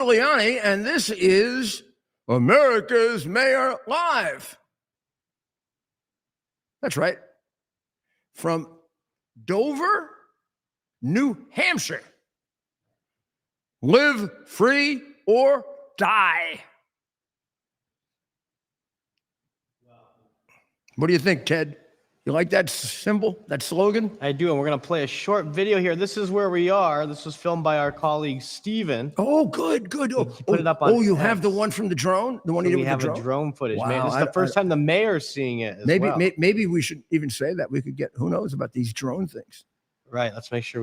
Giuliani, and this is America's Mayor Live. That's right. From Dover, New Hampshire. Live free or die. What do you think, Ted? You like that symbol, that slogan? I do, and we're going to play a short video here. This is where we are. This was filmed by our colleague, Steven. Oh, good. Oh, put it up on you X. have the one from the drone? The one you did with the drone? We have a drone footage. Wow, Man, this is the first time the mayor's seeing it as well. Maybe we should even say that. We could get, who knows about these drone things. Right, let's make sure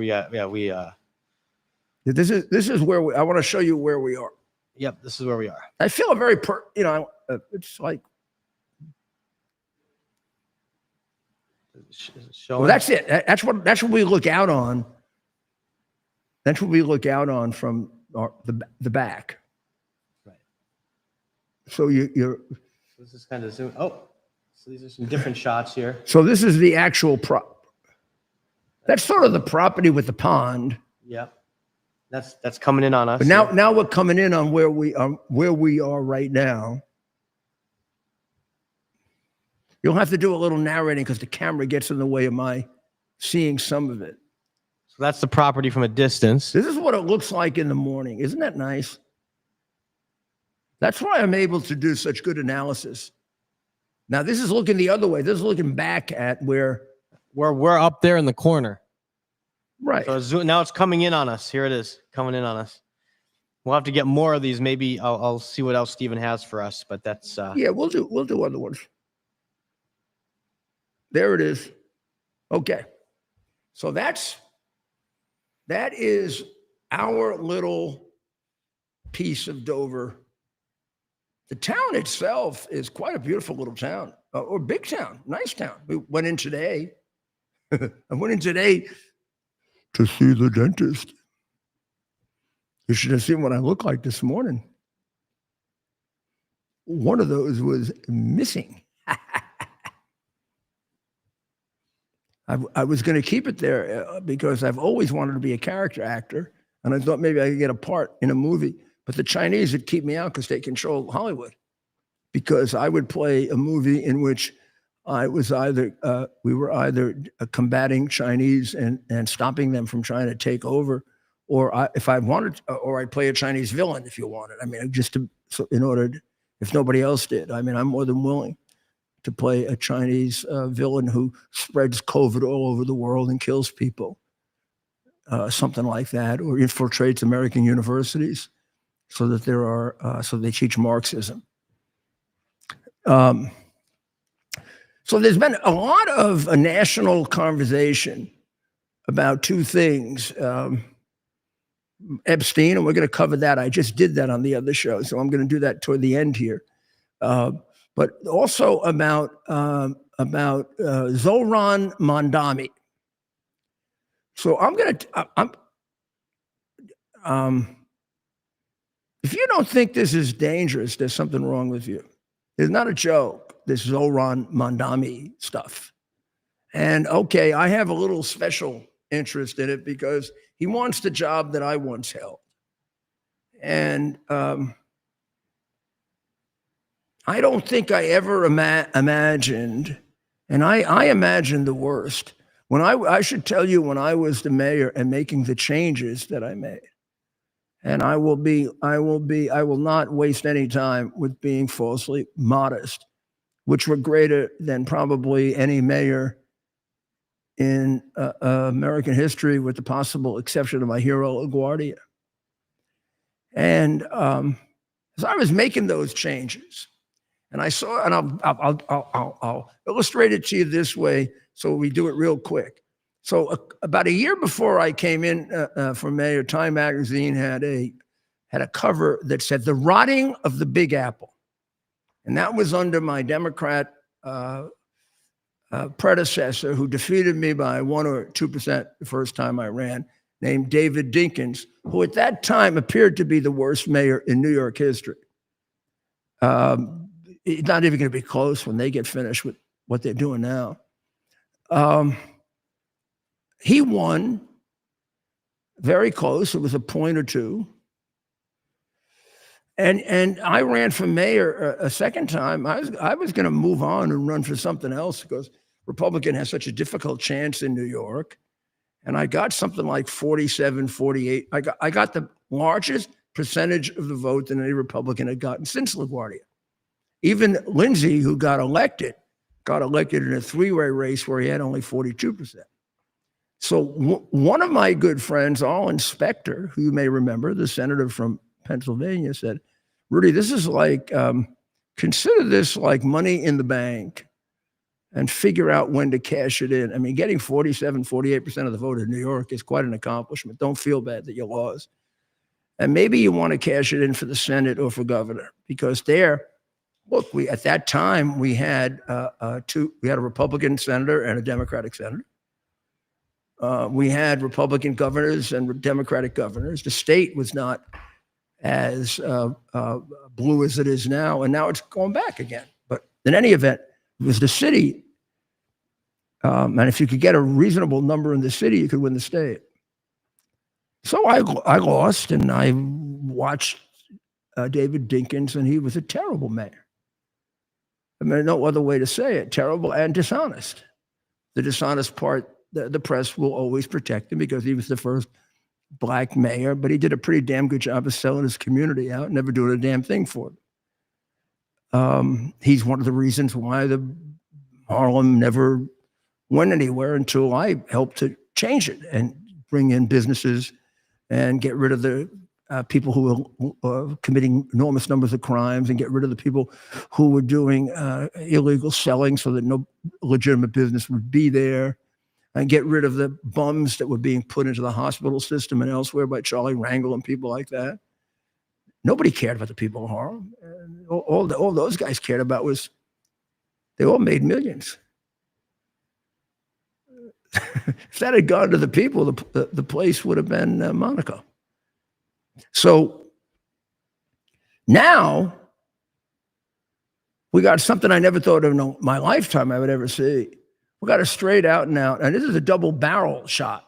This is where I want to show you where we are. Yep, this is where we are. I feel a very, it's like, well, that's it. That's what we look out on. That's what we look out on from the back. Right. So you're. This is kind of zoom. Oh, so these are some different shots here. So this is the actual prop. That's sort of the property with the pond. Yep. That's coming in on us. But now we're coming in on where we are right now. You'll have to do a little narrating because the camera gets in the way of my seeing some of it. So that's the property from a distance. This is what it looks like in the morning. Isn't that nice? That's why I'm able to do such good analysis. Now, this is looking the other way. This is looking back at where we're up there in the corner. Right. So now it's coming in on us. Here it is, coming in on us. We'll have to get more of these. Maybe I'll see what else Steven has for us, but that's yeah, we'll do other ones. There it is. Okay. So that is our little piece of Dover. The town itself is quite a beautiful little town, or big town, nice town. We went in today. I went in today to see the dentist. You should have seen what I look like this morning. One of those was missing. I was going to keep it there because I've always wanted to be a character actor, and I thought maybe I could get a part in a movie. But the Chinese would keep me out because they control Hollywood. Because I would play a movie in which I was we were either combating Chinese and stopping them from trying to take over, or if I wanted, or I'd play a Chinese villain if you wanted. I mean, if nobody else did. I mean, I'm more than willing to play a Chinese villain who spreads COVID all over the world and kills people, something like that, or infiltrates American universities so that so they teach Marxism. So there's been a lot of a national conversation about two things. Epstein, and we're going to cover that. I just did that on the other show, so I'm going to do that toward the end here. But also about Zoran Mandami. So if you don't think this is dangerous, there's something wrong with you. It's not a joke, this Zoran Mandami stuff. And okay, I have a little special interest in it because he wants the job that I once held. And I don't think I ever imagined, and I imagined the worst. When I should tell you, when I was the mayor and making the changes that I made, and I will not waste any time with being falsely modest, which were greater than probably any mayor in American history, with the possible exception of my hero, LaGuardia. And as I was making those changes, and I saw, and I'll illustrate it to you this way, so we do it real quick. So about a year before I came in for mayor, Time magazine had a cover that said "The Rotting of the Big Apple," and that was under my Democrat predecessor, who defeated me by 1 or 2% the first time I ran, named David Dinkins, who at that time appeared to be the worst mayor in New York history. It's not even going to be close when they get finished with what they're doing now. He won very close. It was a point or two. And I ran for mayor a second time. I was going to move on and run for something else because Republican has such a difficult chance in New York. And I got something like 47, 48. I got the largest percentage of the vote than any Republican had gotten since LaGuardia. Even Lindsay, who got elected in a three-way race where he had only 42%. So one of my good friends, Allen Specter, who you may remember, the senator from Pennsylvania, said, Rudy, this is like, consider this like money in the bank and figure out when to cash it in. I mean, getting 47, 48% of the vote in New York is quite an accomplishment. Don't feel bad that you lost. And maybe you want to cash it in for the Senate or for governor, because there, look, at that time we had a Republican senator and a Democratic senator. We had Republican governors and Democratic governors. The state was not as blue as it is now, and now it's going back again. But in any event, it was the city. And if you could get a reasonable number in the city, you could win the state. So I lost, and I watched David Dinkins, and he was a terrible mayor. I mean, no other way to say it, terrible and dishonest. The dishonest part, the press will always protect him because he was the first Black mayor, but he did a pretty damn good job of selling his community out, never doing a damn thing for them. He's one of the reasons why the Harlem never went anywhere until I helped to change it and bring in businesses and get rid of the people who were committing enormous numbers of crimes and get rid of the people who were doing illegal selling so that no legitimate business would be there, and get rid of the bums that were being put into the hospital system and elsewhere by Charlie Rangel and people like that. Nobody cared about the people of Harlem. And all those guys cared about was they all made millions. If that had gone to the people, the place would have been Monaco. So now we got something I never thought in my lifetime I would ever see. We got a straight out and out, and this is a double barrel shot.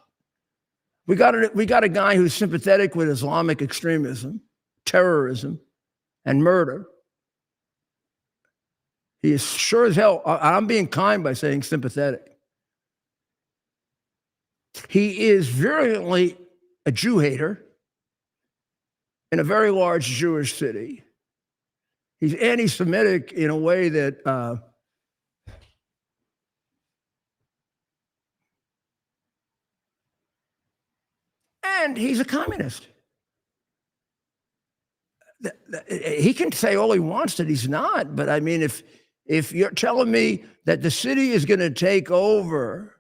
We got a guy who's sympathetic with Islamic extremism, terrorism, and murder. He is sure as hell, I'm being kind by saying sympathetic. He is virulently a Jew hater in a very large Jewish city. He's anti-Semitic in a way that and he's a communist. He can say all he wants that he's not, but I mean, if you're telling me that the city is going to take over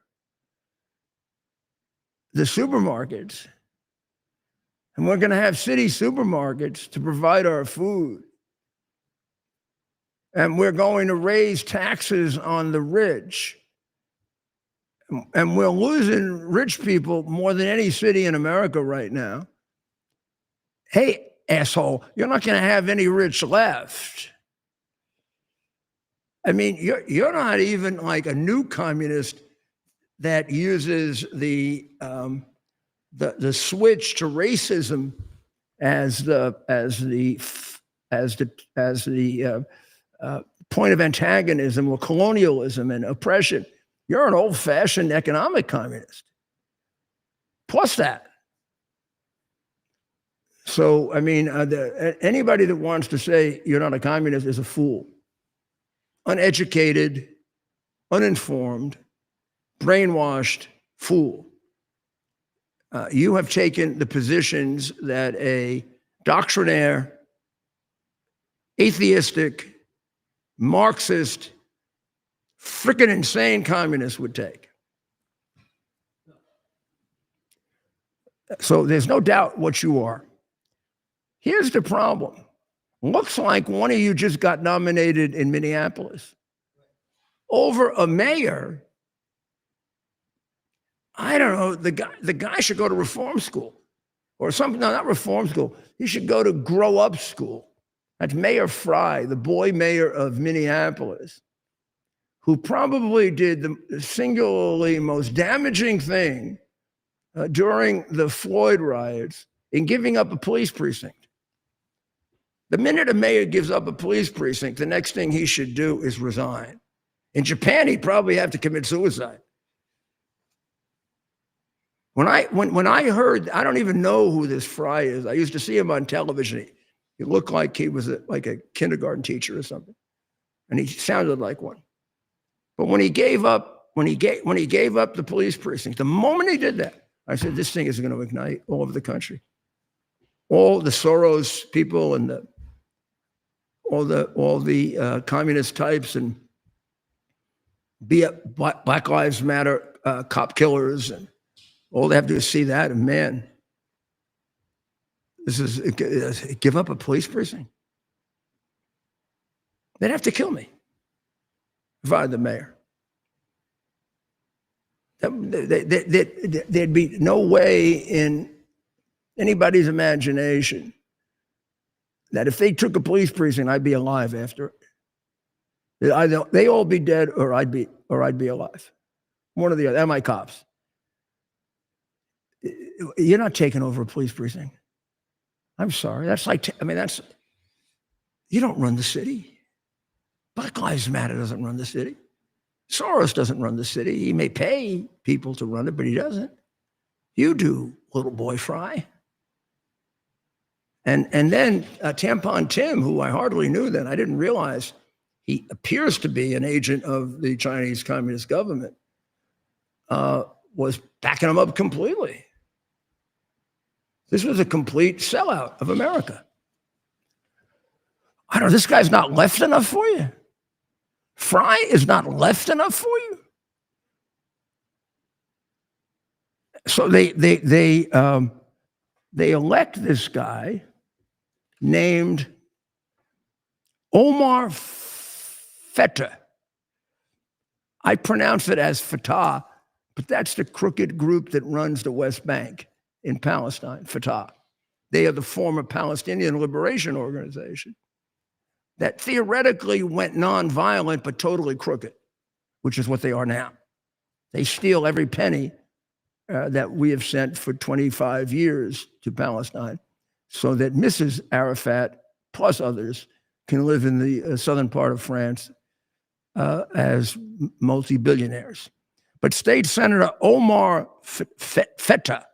the supermarkets, and we're going to have city supermarkets to provide our food, and we're going to raise taxes on the rich, and we're losing rich people more than any city in America right now. Hey, asshole, you're not going to have any rich left. I mean, you're not even like a new communist that uses the switch to racism as the point of antagonism or colonialism and oppression. You're an old-fashioned economic communist. Plus that. So, I mean, anybody that wants to say you're not a communist is a fool. Uneducated, uninformed, brainwashed fool. You have taken the positions that a doctrinaire, atheistic, Marxist, freaking insane communist would take. So there's no doubt what you are. Here's the problem. Looks like one of you just got nominated in Minneapolis over a mayor. I don't know, the guy should go to reform school or something. No, not reform school. He should go to grow up school. That's Mayor Fry, the boy mayor of Minneapolis, who probably did the singularly most damaging thing during the Floyd riots in giving up a police precinct. The minute a mayor gives up a police precinct, the next thing he should do is resign. In Japan, he'd probably have to commit suicide. When I heard, I don't even know who this Fry is. I used to see him on television. He looked like he was like a kindergarten teacher or something, and he sounded like one. But when he gave up the police precinct, the moment he did that, I said, this thing is going to ignite all over the country. All the Soros people and all the communist types and Black Lives Matter cop killers, and all they have to do is see that, and man, this is give up a police precinct. They'd have to kill me if I were the mayor. There'd be no way in anybody's imagination that if they took a police precinct, I'd be alive after it. Either they all be dead, or I'd be alive. One or the other. And my cops. You're not taking over a police precinct. I'm sorry. That's like, you don't run the city. Black Lives Matter doesn't run the city. Soros doesn't run the city. He may pay people to run it, but he doesn't. You do, little boy Fry. And then Tampon Tim, who I hardly knew then, I didn't realize he appears to be an agent of the Chinese Communist government, was backing him up completely. This was a complete sellout of America. I don't know, this guy's not left enough for you? Fry is not left enough for you? So they elect this guy named Omar Feta. I pronounce it as Fatah, but that's the crooked group that runs the West Bank in Palestine, Fatah. They are the former Palestinian Liberation Organization that theoretically went nonviolent but totally crooked, which is what they are now. They steal every penny that we have sent for 25 years to Palestine so that Mrs. Arafat plus others can live in the southern part of France as multi-billionaires. But State Senator Omar Feta,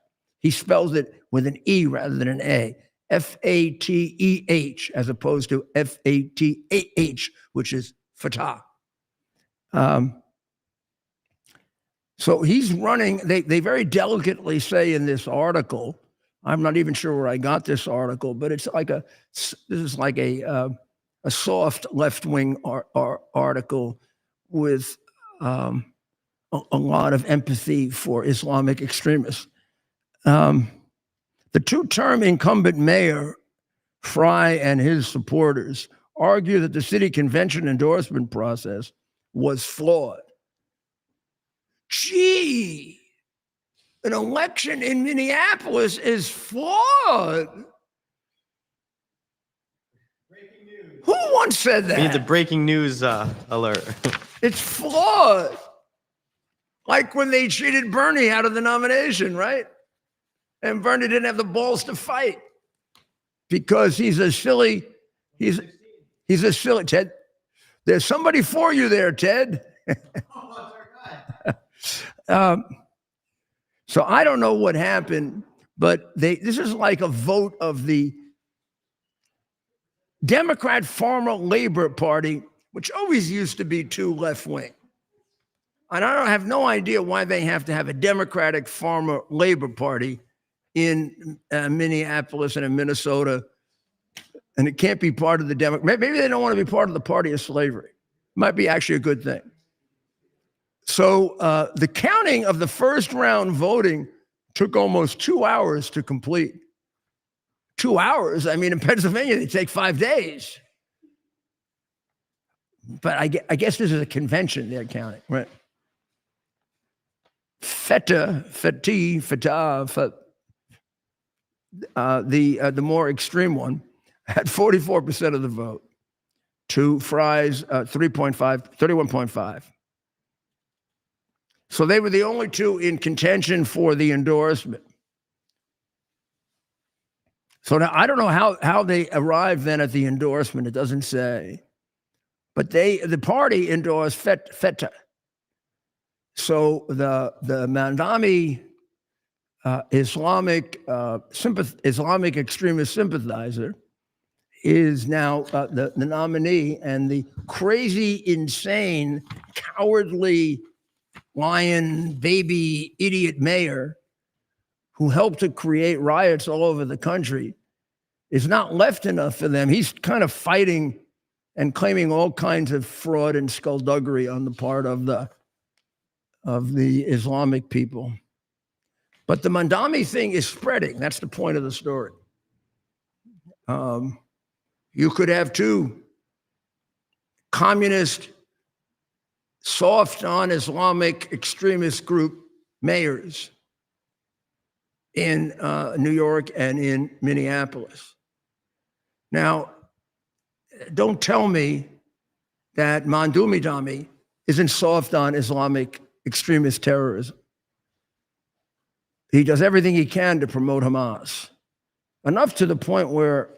he spells it with an E rather than an A, F-A-T-E-H, as opposed to F-A-T-A-H, which is Fatah. So he's running, they very delicately say in this article, I'm not even sure where I got this article, but it's like this is like a soft left-wing article with a lot of empathy for Islamic extremists. The two-term incumbent mayor, Fry, and his supporters argue that the city convention endorsement process was flawed. Gee, an election in Minneapolis is flawed. Breaking news. Who once said that? We need the breaking news alert. It's flawed. Like when they cheated Bernie out of the nomination, right? And Bernie didn't have the balls to fight because he's a silly, he's a silly, Ted. There's somebody for you there, Ted. So I don't know what happened, but this is like a vote of the Democrat Farmer Labor Party, which always used to be too left-wing. And I have no idea why they have to have a Democratic Farmer Labor Party in Minneapolis and in Minnesota, and it can't be part of the Democrat. Maybe they don't want to be part of the party of slavery. Might be actually a good thing. So the counting of the first round voting took almost 2 hours to complete. 2 hours? I mean, in Pennsylvania, they take 5 days. But I guess this is a convention they're counting, right? Fatah, the more extreme one, had 44% of the vote to Fry's 31.5. So they were the only two in contention for the endorsement. So now I don't know how they arrived then at the endorsement. It doesn't say. But the party endorsed FETA. So the Mandami Islamic extremist sympathizer is now the nominee, and the crazy, insane, cowardly, lion, baby, idiot mayor who helped to create riots all over the country is not left enough for them. He's kind of fighting and claiming all kinds of fraud and skullduggery on the part of the Islamic people. But the Mandami thing is spreading. That's the point of the story. You could have two communist, soft on Islamic extremist group mayors in New York and in Minneapolis. Now, don't tell me that Mandami isn't soft on Islamic extremist terrorism. He does everything he can to promote Hamas, enough to the point where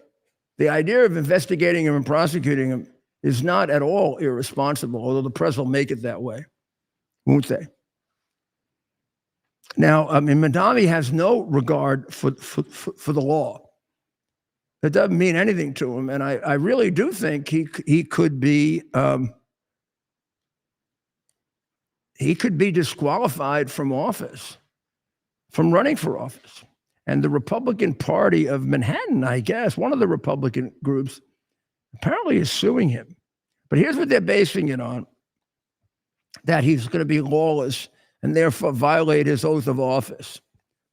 the idea of investigating him and prosecuting him is not at all irresponsible, although the press will make it that way, won't they? Now, I mean, Mandami has no regard for the law. It doesn't mean anything to him, and I really do think he could be disqualified from office, from running for office. And the Republican Party of Manhattan, I guess, one of the Republican groups, apparently is suing him. But here's what they're basing it on: that he's going to be lawless and therefore violate his oath of office,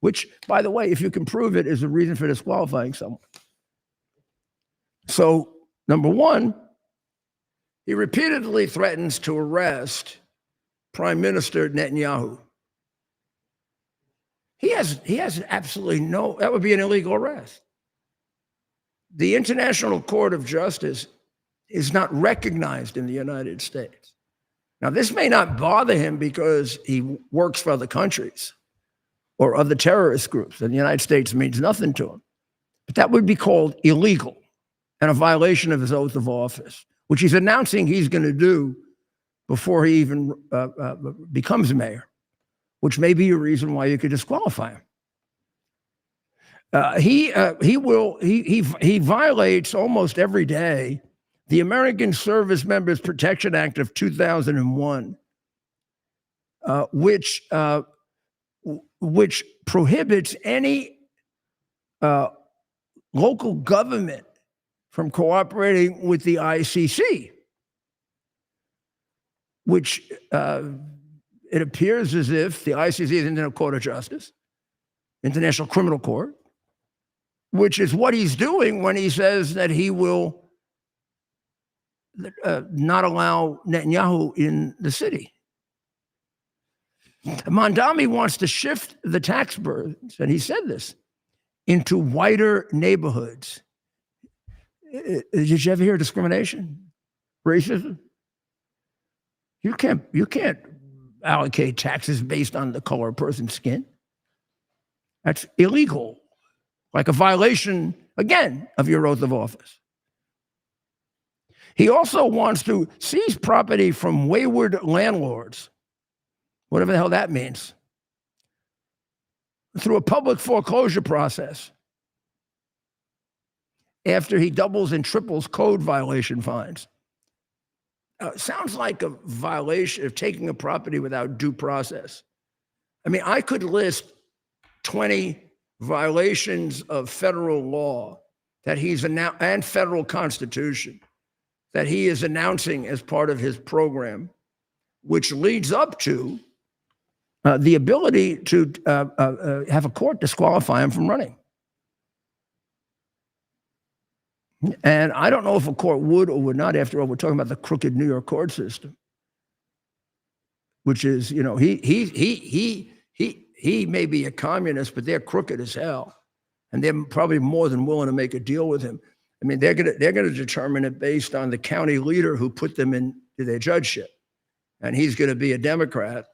which, by the way, if you can prove it, is a reason for disqualifying someone. So, number one, he repeatedly threatens to arrest Prime Minister Netanyahu. He has absolutely no, that would be an illegal arrest. The International Court of Justice is not recognized in the United States. Now, this may not bother him because he works for other countries or other terrorist groups, and the United States means nothing to him. But that would be called illegal and a violation of his oath of office, which he's announcing he's going to do before he even becomes mayor, which may be a reason why you could disqualify him. He violates almost every day the American Service Members Protection Act of 2001, which prohibits any local government from cooperating with the ICC, which it appears as if the ICC is International Court of Justice, International Criminal Court, which is what he's doing when he says that he will not allow Netanyahu in the city. Mandami wants to shift the tax burdens, and he said this, into whiter neighborhoods. Did you ever hear discrimination, racism? You can't allocate taxes based on the color of a person's skin. That's illegal, like a violation, again, of your oath of office. He also wants to seize property from wayward landlords, whatever the hell that means, through a public foreclosure process after he doubles and triples code violation fines. Sounds like a violation of taking a property without due process. I mean, I could list 20 violations of federal law that he's announced, and federal constitution, that he is announcing as part of his program, which leads up to the ability to have a court disqualify him from running. And I don't know if a court would or would not. After all, we're talking about the crooked New York court system, which is, he may be a communist, but they're crooked as hell, and they're probably more than willing to make a deal with him. I mean, they're gonna determine it based on the county leader who put them into their judgeship, and he's going to be a Democrat,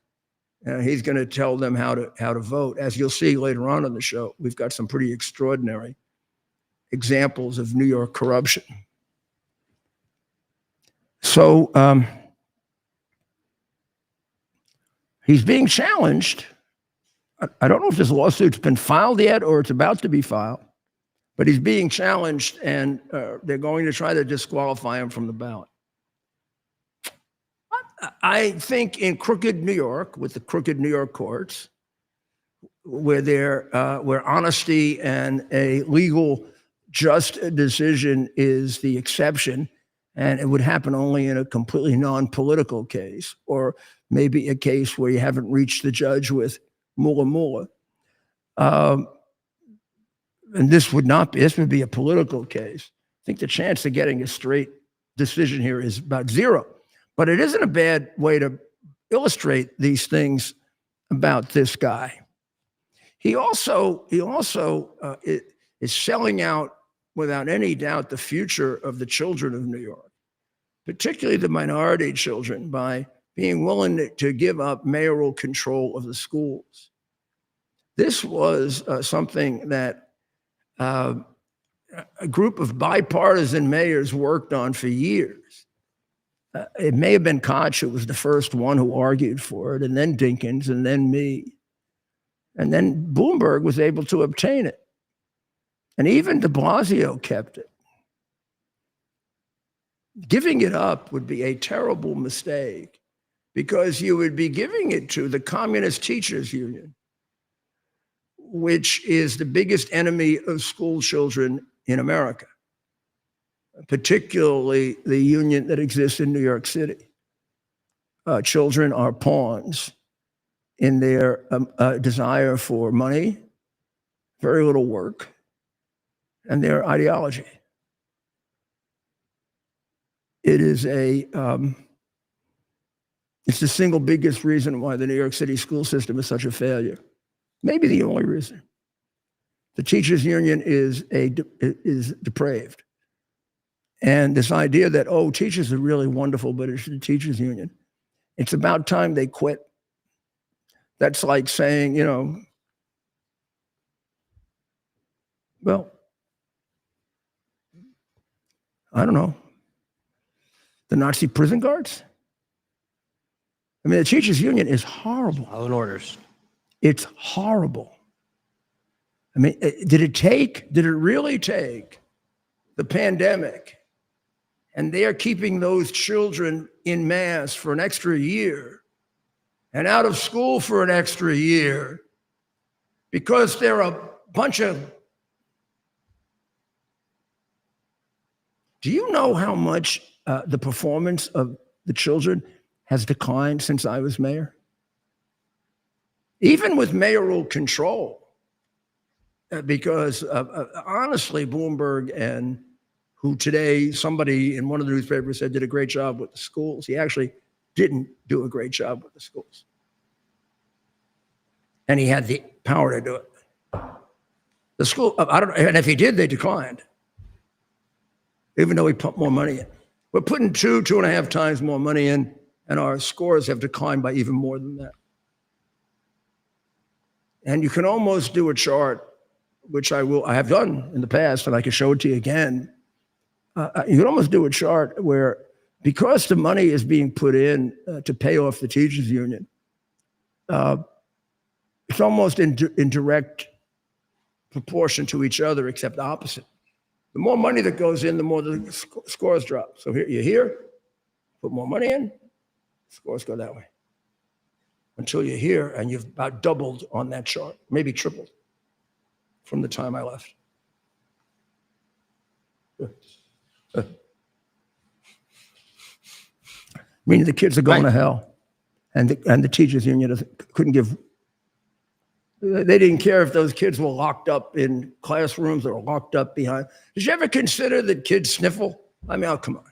and he's going to tell them how to vote. As you'll see later on in the show, we've got some pretty extraordinary examples of New York corruption. So he's being challenged. I don't know if this lawsuit's been filed yet or it's about to be filed, but he's being challenged, and they're going to try to disqualify him from the ballot. I think in crooked New York, with the crooked New York courts, where honesty and a legal, just decision is the exception, and it would happen only in a completely non-political case, or maybe a case where you haven't reached the judge with mula. And this would be a political case. I think the chance of getting a straight decision here is about zero. But it isn't a bad way to illustrate these things about this guy. He also is selling out, without any doubt, the future of the children of New York, particularly the minority children, by being willing to give up mayoral control of the schools. This was something that a group of bipartisan mayors worked on for years. It may have been Koch who was the first one who argued for it, and then Dinkins, and then me. And then Bloomberg was able to obtain it. And even de Blasio kept it. Giving it up would be a terrible mistake, because you would be giving it to the Communist Teachers Union, which is the biggest enemy of school children in America, particularly the union that exists in New York City. Children are pawns in their desire for money, very little work, and their ideology. It is it's the single biggest reason why the New York City school system is such a failure. Maybe the only reason. The teachers union is depraved. And this idea that, oh, teachers are really wonderful, but it's the teachers union. It's about time they quit. That's like saying, well, I don't know, the Nazi prison guards? I mean, the teachers union is horrible. All in orders. It's horrible. I mean, did it really take the pandemic, and they're keeping those children in mass for an extra year and out of school for an extra year because they're a bunch of... Do you know how much the performance of the children has declined since I was mayor? Even with mayoral control. Because honestly, Bloomberg, and who today, somebody in one of the newspapers said did a great job with the schools. He actually didn't do a great job with the schools. And he had the power to do it. The school, I don't know, and if he did, they declined. Even though we pumped more money in. We're putting 2.5 times more money in, and our scores have declined by even more than that. And you can almost do a chart, which I have done in the past, and I can show it to you again. You can almost do a chart where, because the money is being put in to pay off the teachers union, it's almost in direct proportion to each other, except opposite. The more money that goes in, the more the scores drop. So here, put more money in, scores go that way. Until you're here, and you've about doubled on that chart, maybe tripled from the time I left. Meaning the kids are going to hell, and the teachers union couldn't give. They didn't care if those kids were locked up in classrooms or locked up behind. Did you ever consider that kids sniffle? I mean, oh, come on.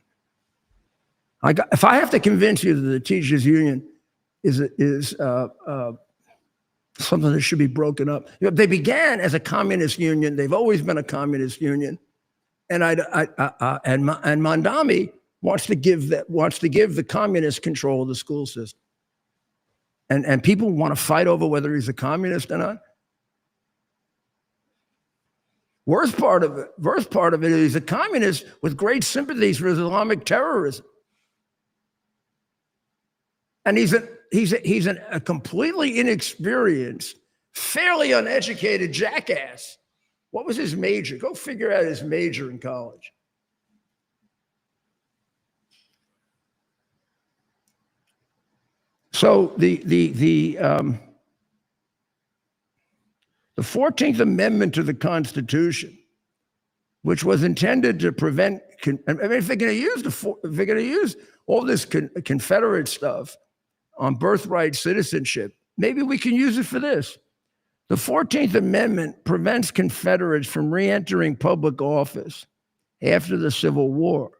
If I have to convince you that the teachers union is something that should be broken up. They began as a communist union. They've always been a communist union, and Mandami wants to give the communists control of the school system. And people want to fight over whether he's a communist or not. Worst part of it is he's a communist with great sympathies for Islamic terrorism. And he's a completely inexperienced, fairly uneducated jackass. What was his major? Go figure out his major in college. So the 14th Amendment to the Constitution, which was intended to prevent, if they're going to use all this Confederate stuff on birthright citizenship, maybe we can use it for this. The 14th Amendment prevents Confederates from re-entering public office after the Civil War.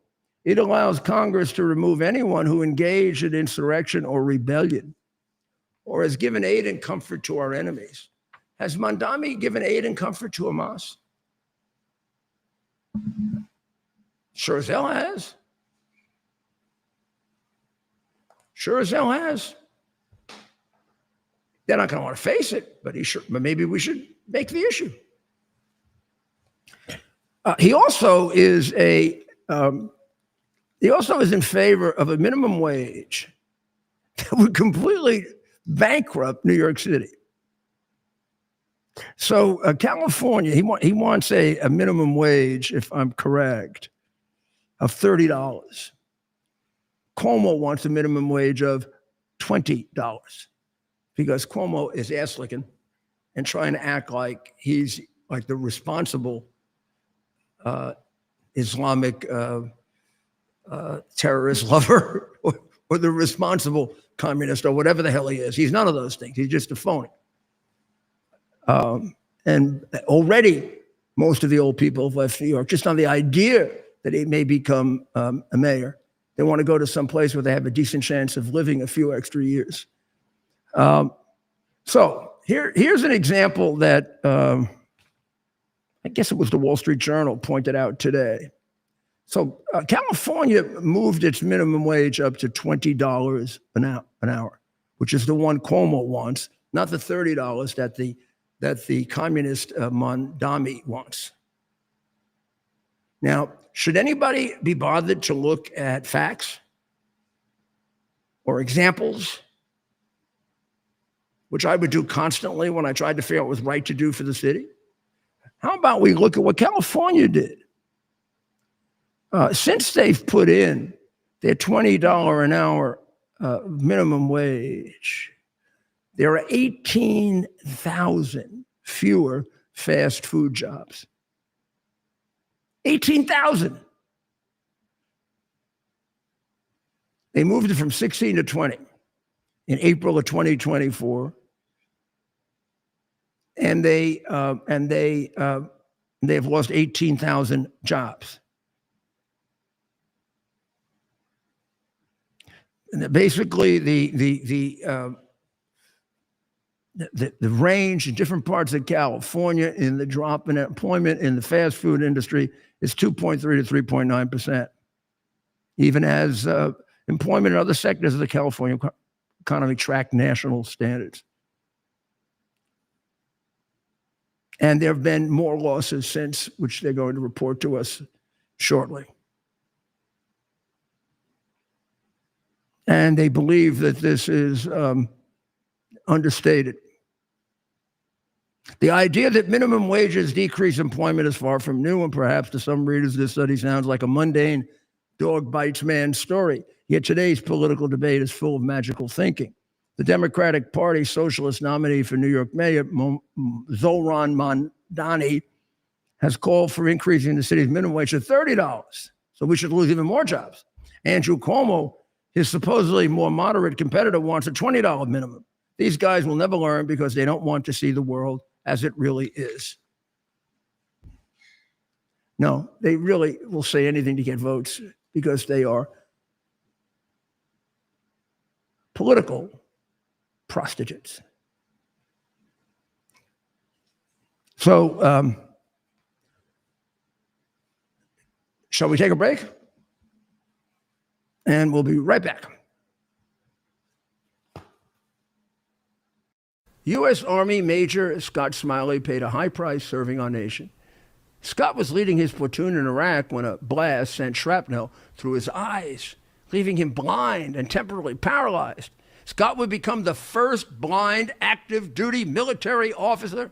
It allows Congress to remove anyone who engaged in insurrection or rebellion or has given aid and comfort to our enemies. Has Mandami given aid and comfort to Hamas? Sure as hell has. Sure as hell has. They're not going to want to face it, but maybe we should make the issue. He also is in favor of a minimum wage that would completely bankrupt New York City. So California, he wants a minimum wage, if I'm correct, of $30. Cuomo wants a minimum wage of $20 because Cuomo is ass-licking and trying to act like he's like the responsible Islamic terrorist lover or the responsible communist or whatever the hell he is. He's none of those things. He's just a phony. And already most of the old people have left New York just on the idea that he may become a mayor. They want to go to some place where they have a decent chance of living a few extra years. So here's an example that I guess it was the Wall Street Journal pointed out today. So California moved its minimum wage up to $20 an hour, which is the one Cuomo wants, not the $30 that the communist Mandami wants. Now, should anybody be bothered to look at facts or examples, which I would do constantly when I tried to figure out what was right to do for the city? How about we look at what California did? Since they've put in their $20 an hour minimum wage, there are 18,000 fewer fast food jobs. 18,000. They moved it from 16 to 20 in April of 2024. And they have lost 18,000 jobs. And basically, the range in different parts of California in the drop in employment in the fast food industry is 2.3 to 3.9%. Even as employment in other sectors of the California economy track national standards. And there have been more losses since, which they're going to report to us shortly. And they believe that this is understated. The idea that minimum wages decrease employment is far from new, and perhaps to some readers this study sounds like a mundane dog bites man story. Yet today's political debate is full of magical thinking. The Democratic Party socialist nominee for New York Mayor, Zoran Mandami, has called for increasing the city's minimum wage to $30. So we should lose even more jobs. Andrew Cuomo, his supposedly more moderate competitor, wants a $20 minimum. These guys will never learn because they don't want to see the world as it really is. No, they really will say anything to get votes because they are political prostitutes. So, shall we take a break? And we'll be right back. U.S. Army Major Scott Smiley paid a high price serving our nation. Scott was leading his platoon in Iraq when a blast sent shrapnel through his eyes, leaving him blind and temporarily paralyzed. Scott would become the first blind active duty military officer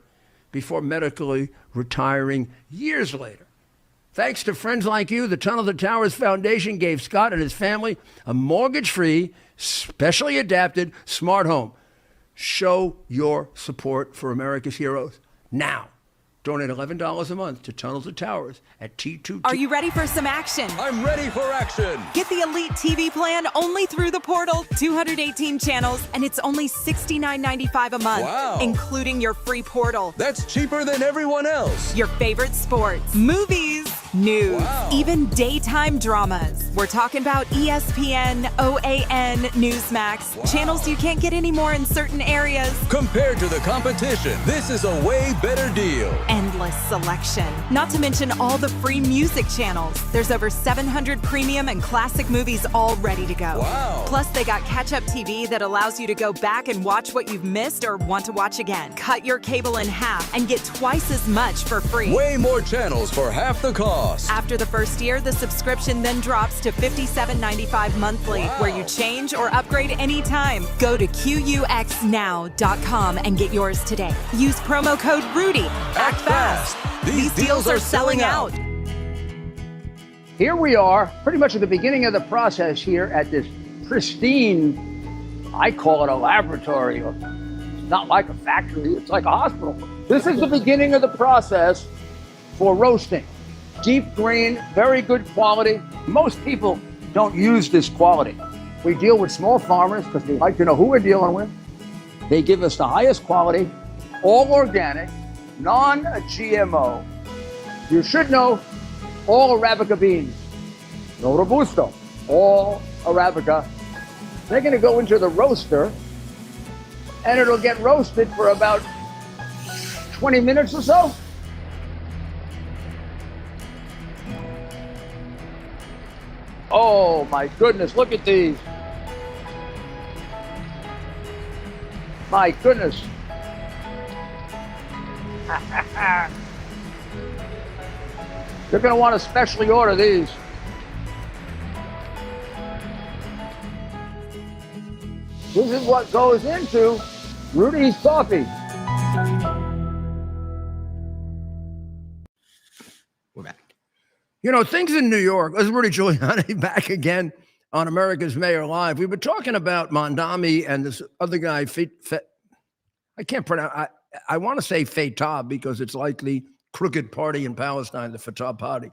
before medically retiring years later. Thanks to friends like you, the Tunnel to Towers Foundation gave Scott and his family a mortgage-free, specially adapted smart home. Show your support for America's heroes now. Donate $11 a month to Tunnel to Towers at T2T. Are you ready for some action? I'm ready for action. Get the Elite TV plan only through the portal. 218 channels, and it's only $69.95 a month, Wow. including your free portal. That's cheaper than everyone else. Your favorite sports, movies, news, Wow. even daytime dramas. We're talking about ESPN, OAN, Newsmax, Wow. channels you can't get anymore in certain areas. Compared to the competition, this is a way better deal. Endless selection. Not to mention all the free music channels. There's over 700 premium and classic movies all ready to go. Wow. Plus, they got catch-up TV that allows you to go back and watch what you've missed or want to watch again. Cut your cable in half and get twice as much for free. Way more channels for half the cost. After the first year, the subscription then drops to $57.95 monthly, Wow. where you change or upgrade anytime. Go to QUXNow.com and get yours today. Use promo code RUDY. Act fast. These deals are selling out. Here we are, pretty much at the beginning of the process here at this pristine, I call it a laboratory. It's not like a factory, it's like a hospital. This is the beginning of the process for roasting. Deep grain, very good quality. Most people don't use this quality. We deal with small farmers because they like to know who we're dealing with. They give us the highest quality, all organic, non-GMO. You should know all Arabica beans. No Robusto, all Arabica. They're gonna go into the roaster and it'll get roasted for about 20 minutes or so. Oh my goodness, look at these. My goodness. You're going to want to specially order these. This is what goes into Rudy's coffee. We're back. You know, things in New York. This is Rudy Giuliani back again on America's Mayor Live. We were talking about Mandami and this other guy, I can't pronounce, I want to say Fatah because it's like the crooked party in Palestine, the Fatah party,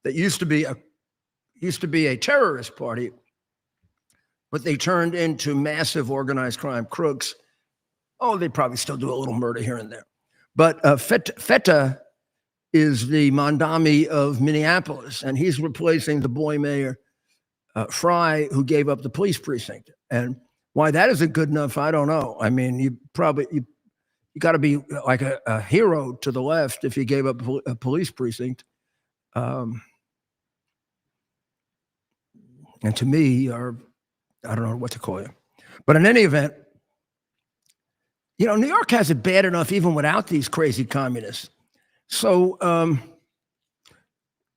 that used to be a terrorist party, but they turned into massive organized crime crooks. Oh, they probably still do a little murder here and there. But Fatah is the Mandami of Minneapolis, and he's replacing the boy mayor, Fry, who gave up the police precinct. And why that isn't good enough, I don't know. I mean, you got to be like a hero to the left if you gave up a police precinct. And to me, I don't know what to call you. But in any event, you know, New York has it bad enough even without these crazy communists. So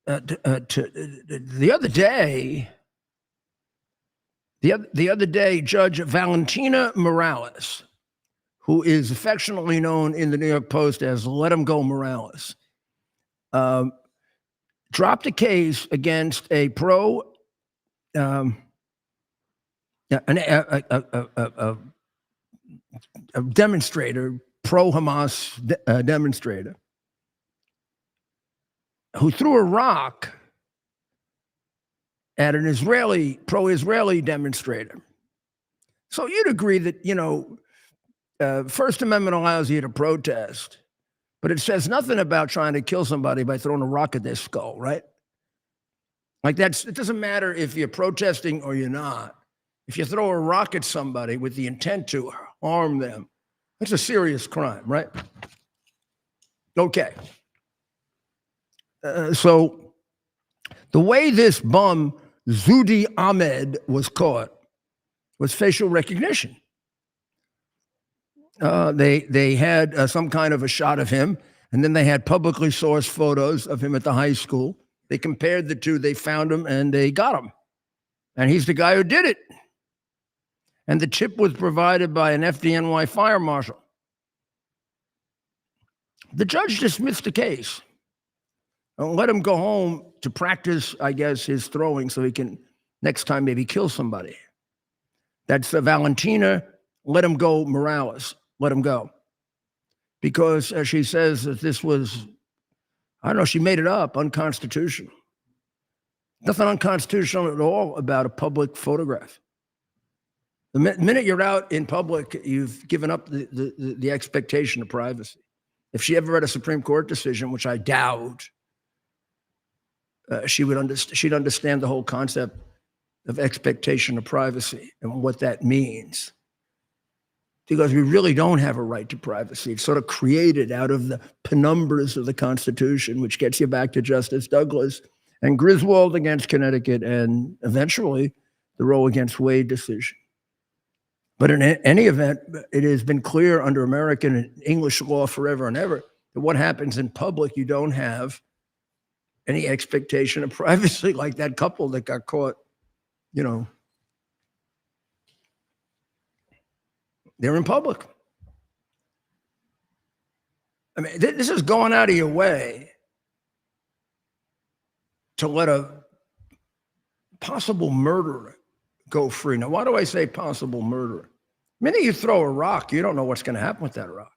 the other day, Judge Valentina Morales, who is affectionately known in the New York Post as Let 'em Go Morales, dropped a case against a demonstrator, pro-Hamas demonstrator, who threw a rock at an pro-Israeli demonstrator. So you'd agree that, you know, First Amendment allows you to protest, but it says nothing about trying to kill somebody by throwing a rock at their skull, right? Like it doesn't matter if you're protesting or you're not. If you throw a rock at somebody with the intent to harm them, that's a serious crime, right? Okay. So the way this bum, Zudi Ahmed, was caught was facial recognition. They had some kind of a shot of him, And then they had publicly sourced photos of him at the high school. They compared the two, they found him, and they got him. And he's the guy who did it. And the tip was provided by an FDNY fire marshal. The judge dismissed the case and let him go home to practice, I guess, his throwing so he can next time maybe kill somebody. That's Valentina, let him go, Morales, let him go. Because she says that this was, I don't know, she made it up, unconstitutional. Nothing unconstitutional at all about a public photograph. The minute you're out in public, you've given up the expectation of privacy. If she ever read a Supreme Court decision, which I doubt, she'd understand the whole concept of expectation of privacy and what that means. Because we really don't have a right to privacy. It's sort of created out of the penumbras of the Constitution, which gets you back to Justice Douglas and Griswold against Connecticut, and eventually the Roe against Wade decision. But in any event, it has been clear under American and English law forever and ever that what happens in public, you don't have any expectation of privacy, like that couple that got caught, you know, they're in public. I mean, this is going out of your way to let a possible murderer go free. Now, why do I say possible murderer? The minute you throw a rock, you don't know what's going to happen with that rock.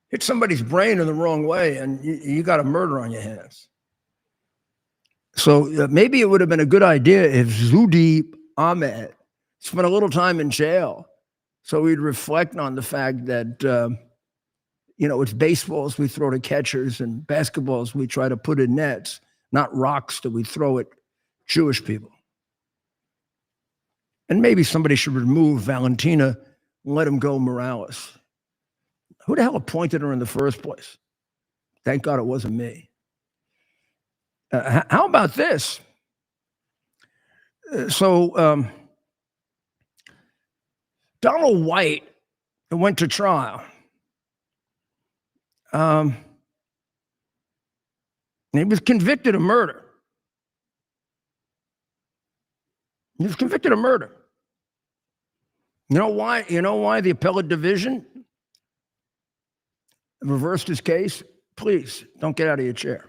Hit somebody's brain in the wrong way, and you got a murder on your hands. So maybe it would have been a good idea if Zudi Ahmed spent a little time in jail, so we'd reflect on the fact that, it's baseballs we throw to catchers and basketballs we try to put in nets, not rocks that we throw at Jewish people. And maybe somebody should remove Valentina and let him go Morales. Who the hell appointed her in the first place? Thank God it wasn't me. How about this? Donald White went to trial. He was convicted of murder. He was convicted of murder. You know why? You know why the appellate division reversed his case? Please don't get out of your chair.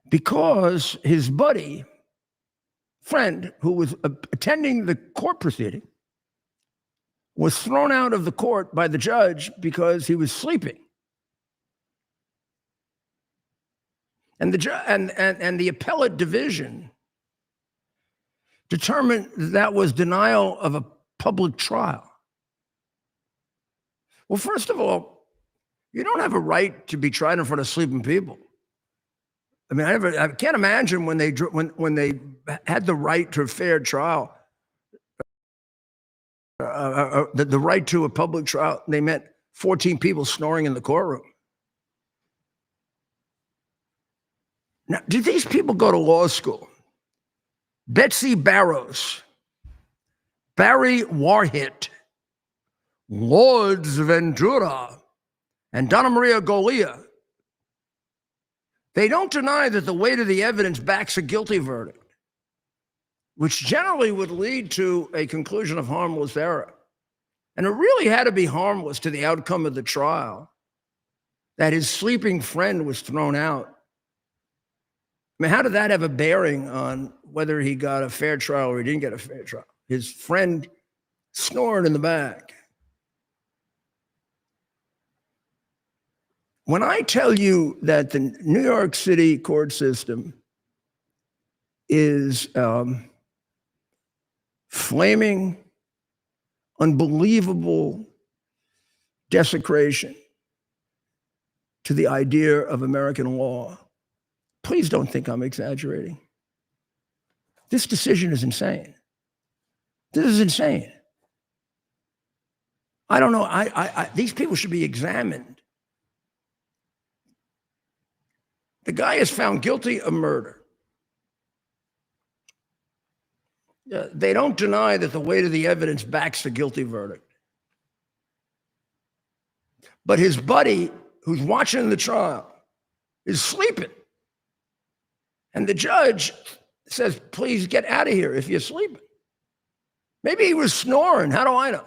Because his friend, who was attending the court proceeding, was thrown out of the court by the judge because he was sleeping. And the appellate division determined that was denial of a public trial. Well, first of all, you don't have a right to be tried in front of sleeping people. I mean, I can't imagine when they had the right to a fair trial, the right to a public trial, they meant 14 people snoring in the courtroom. Now, did these people go to law school? Betsy Barrows, Barry Warhit, Lourdes Ventura, and Donna Maria Golia, they don't deny that the weight of the evidence backs a guilty verdict, which generally would lead to a conclusion of harmless error. And it really had to be harmless to the outcome of the trial that his sleeping friend was thrown out. I mean, how did that have a bearing on whether he got a fair trial or he didn't get a fair trial? His friend snoring in the back. When I tell you that the New York City court system is flaming, unbelievable desecration to the idea of American law, please don't think I'm exaggerating. This decision is insane. This is insane. I don't know. These people should be examined. The guy is found guilty of murder. They don't deny that the weight of the evidence backs the guilty verdict. but his buddy who's watching the trial is sleeping. And the judge says, please get out of here if you're sleeping. Maybe he was snoring. How do I know?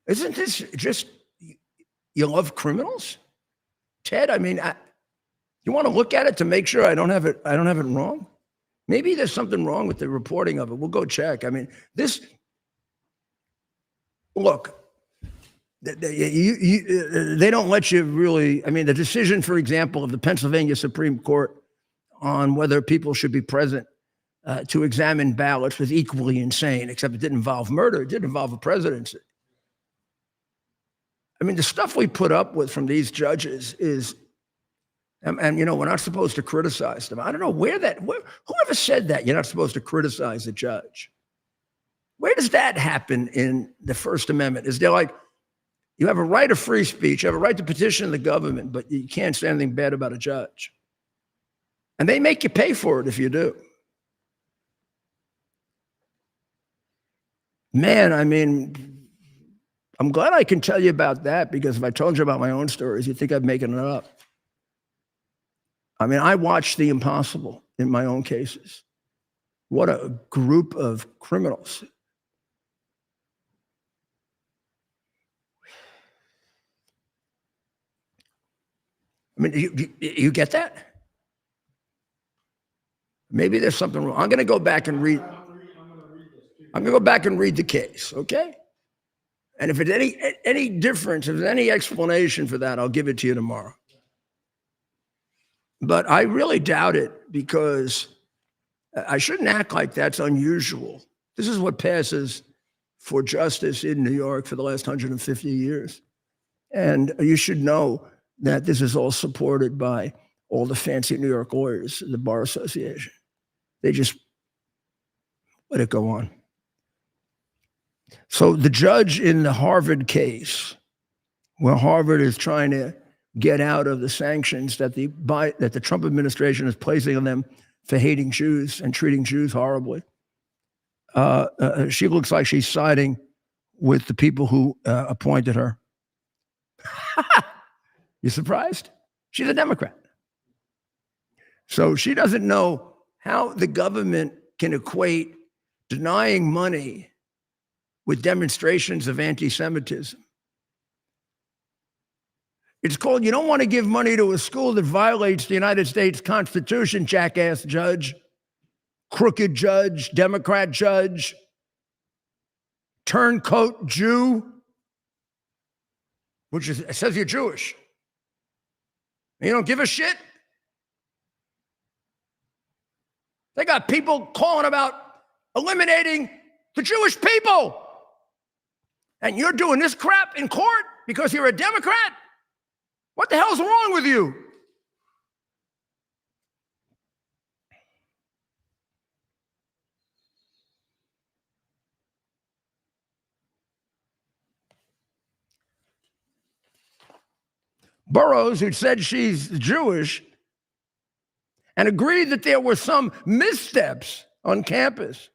Isn't this just, you love criminals? Ted, I mean, you want to look at it to make sure I don't have it wrong? Maybe there's something wrong with the reporting of it. We'll go check. I mean, look, they don't let you really, I mean, the decision, for example, of the Pennsylvania Supreme Court on whether people should be present to examine ballots was equally insane, except it didn't involve murder. It did involve a presidency. I mean, the stuff we put up with from these judges is, and you know, we're not supposed to criticize them. I don't know whoever said that you're not supposed to criticize a judge. Where does that happen in the First Amendment? Is there like, you have a right of free speech, you have a right to petition the government, but you can't say anything bad about a judge. And they make you pay for it if you do. Man, I mean, I'm glad I can tell you about that, because if I told you about my own stories, you'd think I'm making it up. I mean, I watched the impossible in my own cases. What a group of criminals. I mean, you get that? Maybe there's something wrong. I'm going to go back and read. I'm going to go back and read the case, okay? And if it's any difference, if there's any explanation for that, I'll give it to you tomorrow. But I really doubt it, because I shouldn't act like that's unusual. This is what passes for justice in New York for the last 150 years. And you should know that this is all supported by all the fancy New York lawyers, the Bar Association. They just let it go on. So the judge in the Harvard case, where Harvard is trying to get out of the sanctions that the Trump administration is placing on them for hating Jews and treating Jews horribly, she looks like she's siding with the people who appointed her. You surprised? She's a Democrat. So she doesn't know how the government can equate denying money with demonstrations of anti-Semitism. It's called, you don't want to give money to a school that violates the United States Constitution, jackass judge, crooked judge, Democrat judge, turncoat Jew, it says you're Jewish. You don't give a shit? They got people calling about eliminating the Jewish people. And you're doing this crap in court because you're a Democrat? What the hell's wrong with you? Burroughs, who said she's Jewish and agreed that there were some missteps on campus,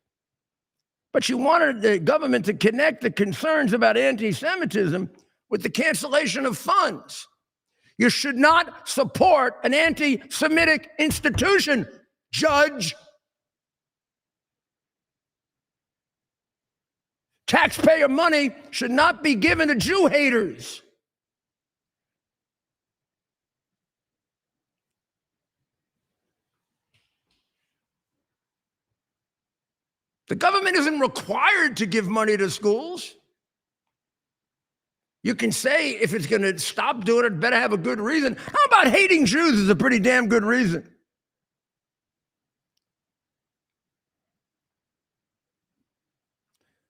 but she wanted the government to connect the concerns about anti-Semitism with the cancellation of funds. You should not support an anti-Semitic institution, Judge. Taxpayer money should not be given to Jew haters. The government isn't required to give money to schools. You can say if it's going to stop doing it, better have a good reason. How about hating Jews is a pretty damn good reason?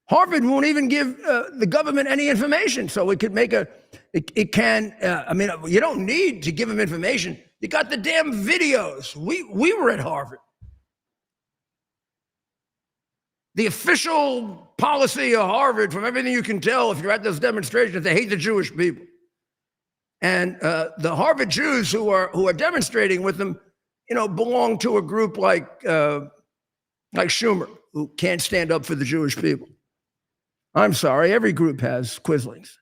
Harvard won't even give the government any information, so it could make you don't need to give them information. You got the damn videos. We were at Harvard. The official policy of Harvard, from everything you can tell, if you're at those demonstrations, they hate the Jewish people. And the Harvard Jews who are demonstrating with them, belong to a group like Schumer, who can't stand up for the Jewish people. I'm sorry, every group has quislings.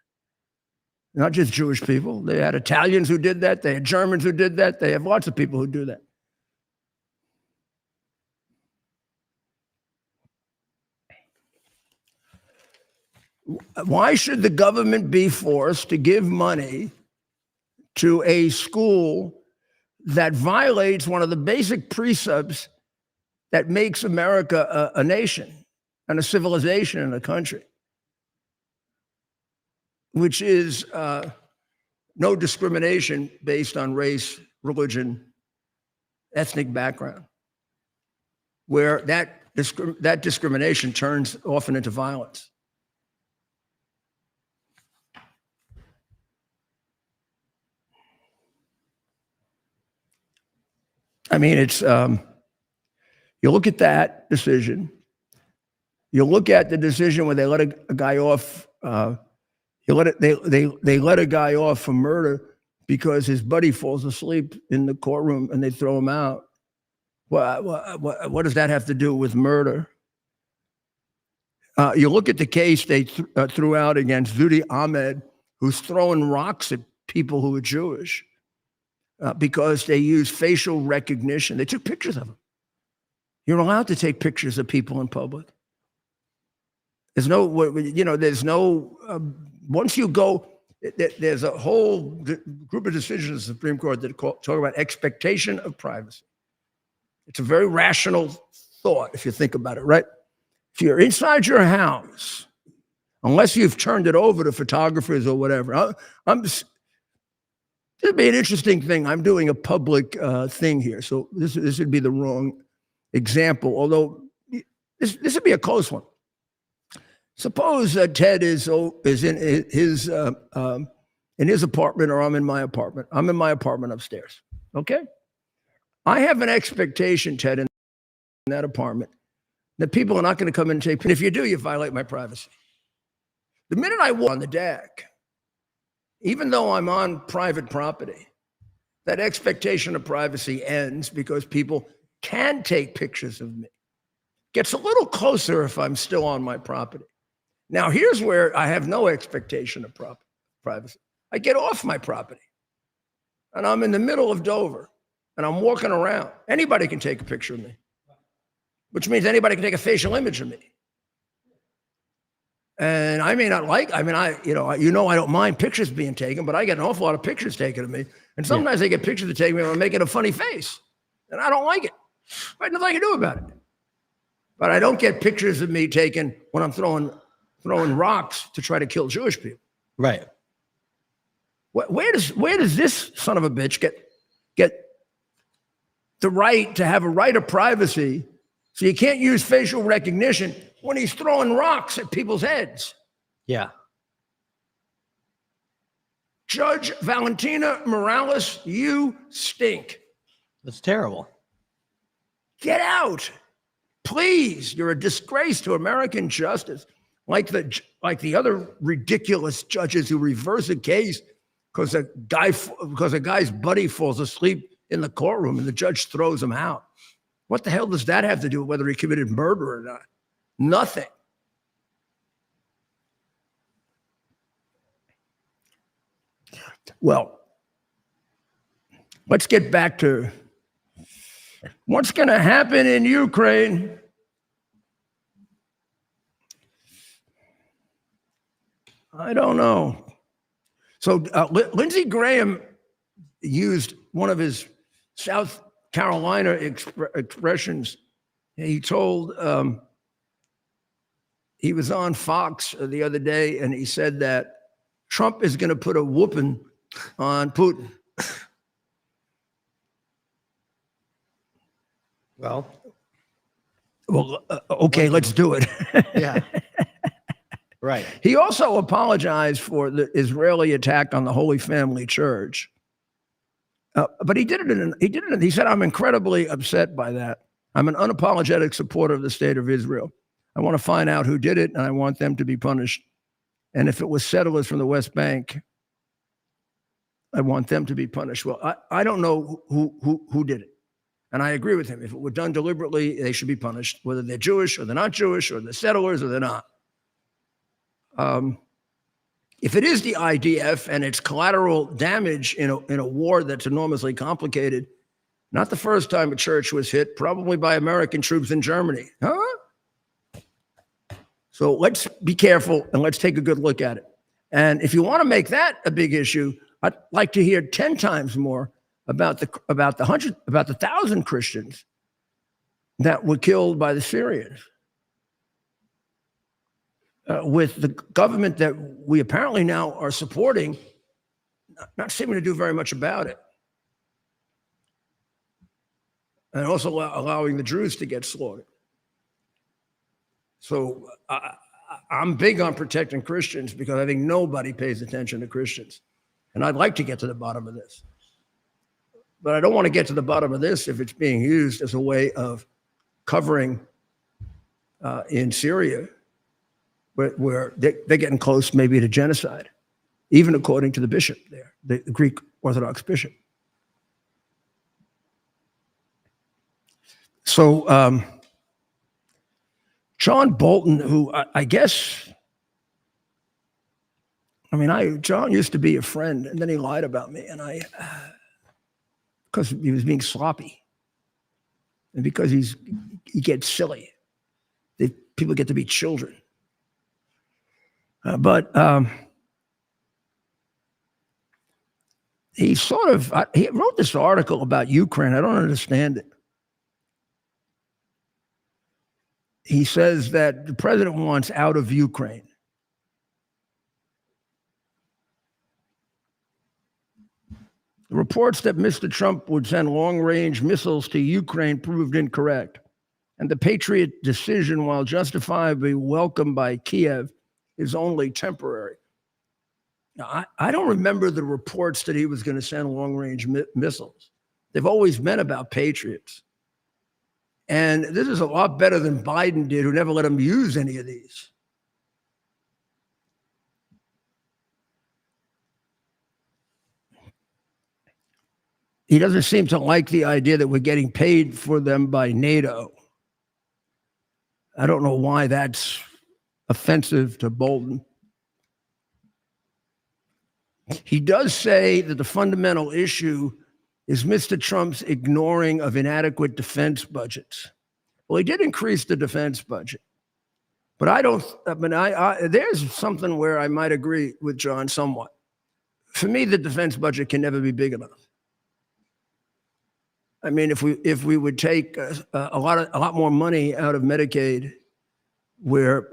Not just Jewish people. They had Italians who did that. They had Germans who did that. They have lots of people who do that. Why should the government be forced to give money to a school that violates one of the basic precepts that makes America a nation and a civilization and a country, which is no discrimination based on race, religion, ethnic background, where that discrimination turns often into violence? I mean, it's, you look at that decision, you look at the decision where they let a guy off, they let a guy off for murder because his buddy falls asleep in the courtroom and they throw him out. What does that have to do with murder? You look at the case they threw out against Zudi Ahmed, who's throwing rocks at people who are Jewish. Because they use facial recognition. They took pictures of them. You're allowed to take pictures of people in public. There's no, once you go, there's a whole group of decisions in the Supreme Court that talk about expectation of privacy. It's a very rational thought if you think about it, right? If you're inside your house, unless you've turned it over to photographers or whatever, it'd be an interesting thing. I'm doing a public thing here, so this would be the wrong example. Although this would be a close one. Suppose Ted is in his apartment, or I'm in my apartment. I'm in my apartment upstairs. Okay, I have an expectation, Ted, in that apartment, that people are not going to come in and take. And if you do, you violate my privacy. The minute I walk on the deck, even though I'm on private property, that expectation of privacy ends because people can take pictures of me. Gets a little closer if I'm still on my property. Now, here's where I have no expectation of privacy. I get off my property, and I'm in the middle of Dover, and I'm walking around. Anybody can take a picture of me, which means anybody can take a facial image of me. And I may not I don't mind pictures being taken, but I get an awful lot of pictures taken of me. And sometimes I get pictures that take me when I'm making a funny face. And I don't like it. There's nothing I can do about it. But I don't get pictures of me taken when I'm throwing rocks to try to kill Jewish people. Right. Where does this son of a bitch get the right to have a right of privacy, so you can't use facial recognition when he's throwing rocks at people's heads? Yeah. Judge Valentina Morales, you stink. That's terrible. Get out. Please. You're a disgrace to American justice. Like the other ridiculous judges who reverse a case because a guy's buddy falls asleep in the courtroom and the judge throws him out. What the hell does that have to do with whether he committed murder or not? Nothing. Well, let's get back to what's going to happen in Ukraine. I don't know. So Lindsey Graham used one of his South Carolina expressions. He told, he was on Fox the other day, and he said that Trump is going to put a whooping on Putin. Well, okay, let's do it. yeah. Right. He also apologized for the Israeli attack on the Holy Family Church. But he did it. He said, "I'm incredibly upset by that. I'm an unapologetic supporter of the state of Israel. I want to find out who did it, and I want them to be punished. And if it was settlers from the West Bank, I want them to be punished." Well, I don't know who did it. And I agree with him. If it were done deliberately, they should be punished, whether they're Jewish or they're not Jewish, or they're settlers or they're not. If it is the IDF and it's collateral damage in a war that's enormously complicated, not the first time a church was hit, probably by American troops in Germany. Huh? So let's be careful and let's take a good look at it. And if you want to make that a big issue, I'd like to hear 10 times more about the 1,000 Christians that were killed by the Syrians. With the government that we apparently now are supporting, not seeming to do very much about it. And also allowing the Druze to get slaughtered. So I'm big on protecting Christians because I think nobody pays attention to Christians. And I'd like to get to the bottom of this. But I don't want to get to the bottom of this if it's being used as a way of covering in Syria, where they're getting close maybe to genocide, even according to the bishop there, the Greek Orthodox bishop. So John Bolton, who I guess, John used to be a friend, and then he lied about me, and because he was being sloppy, and because he gets silly. People get to be children. But he he wrote this article about Ukraine. I don't understand it. He says that the president wants out of Ukraine. The reports that Mr. Trump would send long-range missiles to Ukraine proved incorrect. And the Patriot decision, while justifiably welcomed by Kiev, is only temporary. Now, I don't remember the reports that he was going to send long-range missiles. They've always been about Patriots. And this is a lot better than Biden did, who never let him use any of these. He doesn't seem to like the idea that we're getting paid for them by NATO. I don't know why that's offensive to Bolton. He does say that the fundamental issue is Mr. Trump's ignoring of inadequate defense budgets. Well, he did increase the defense budget. But there's something where I might agree with John somewhat. For me, the defense budget can never be big enough. I mean, if we would take a lot more money out of Medicaid, where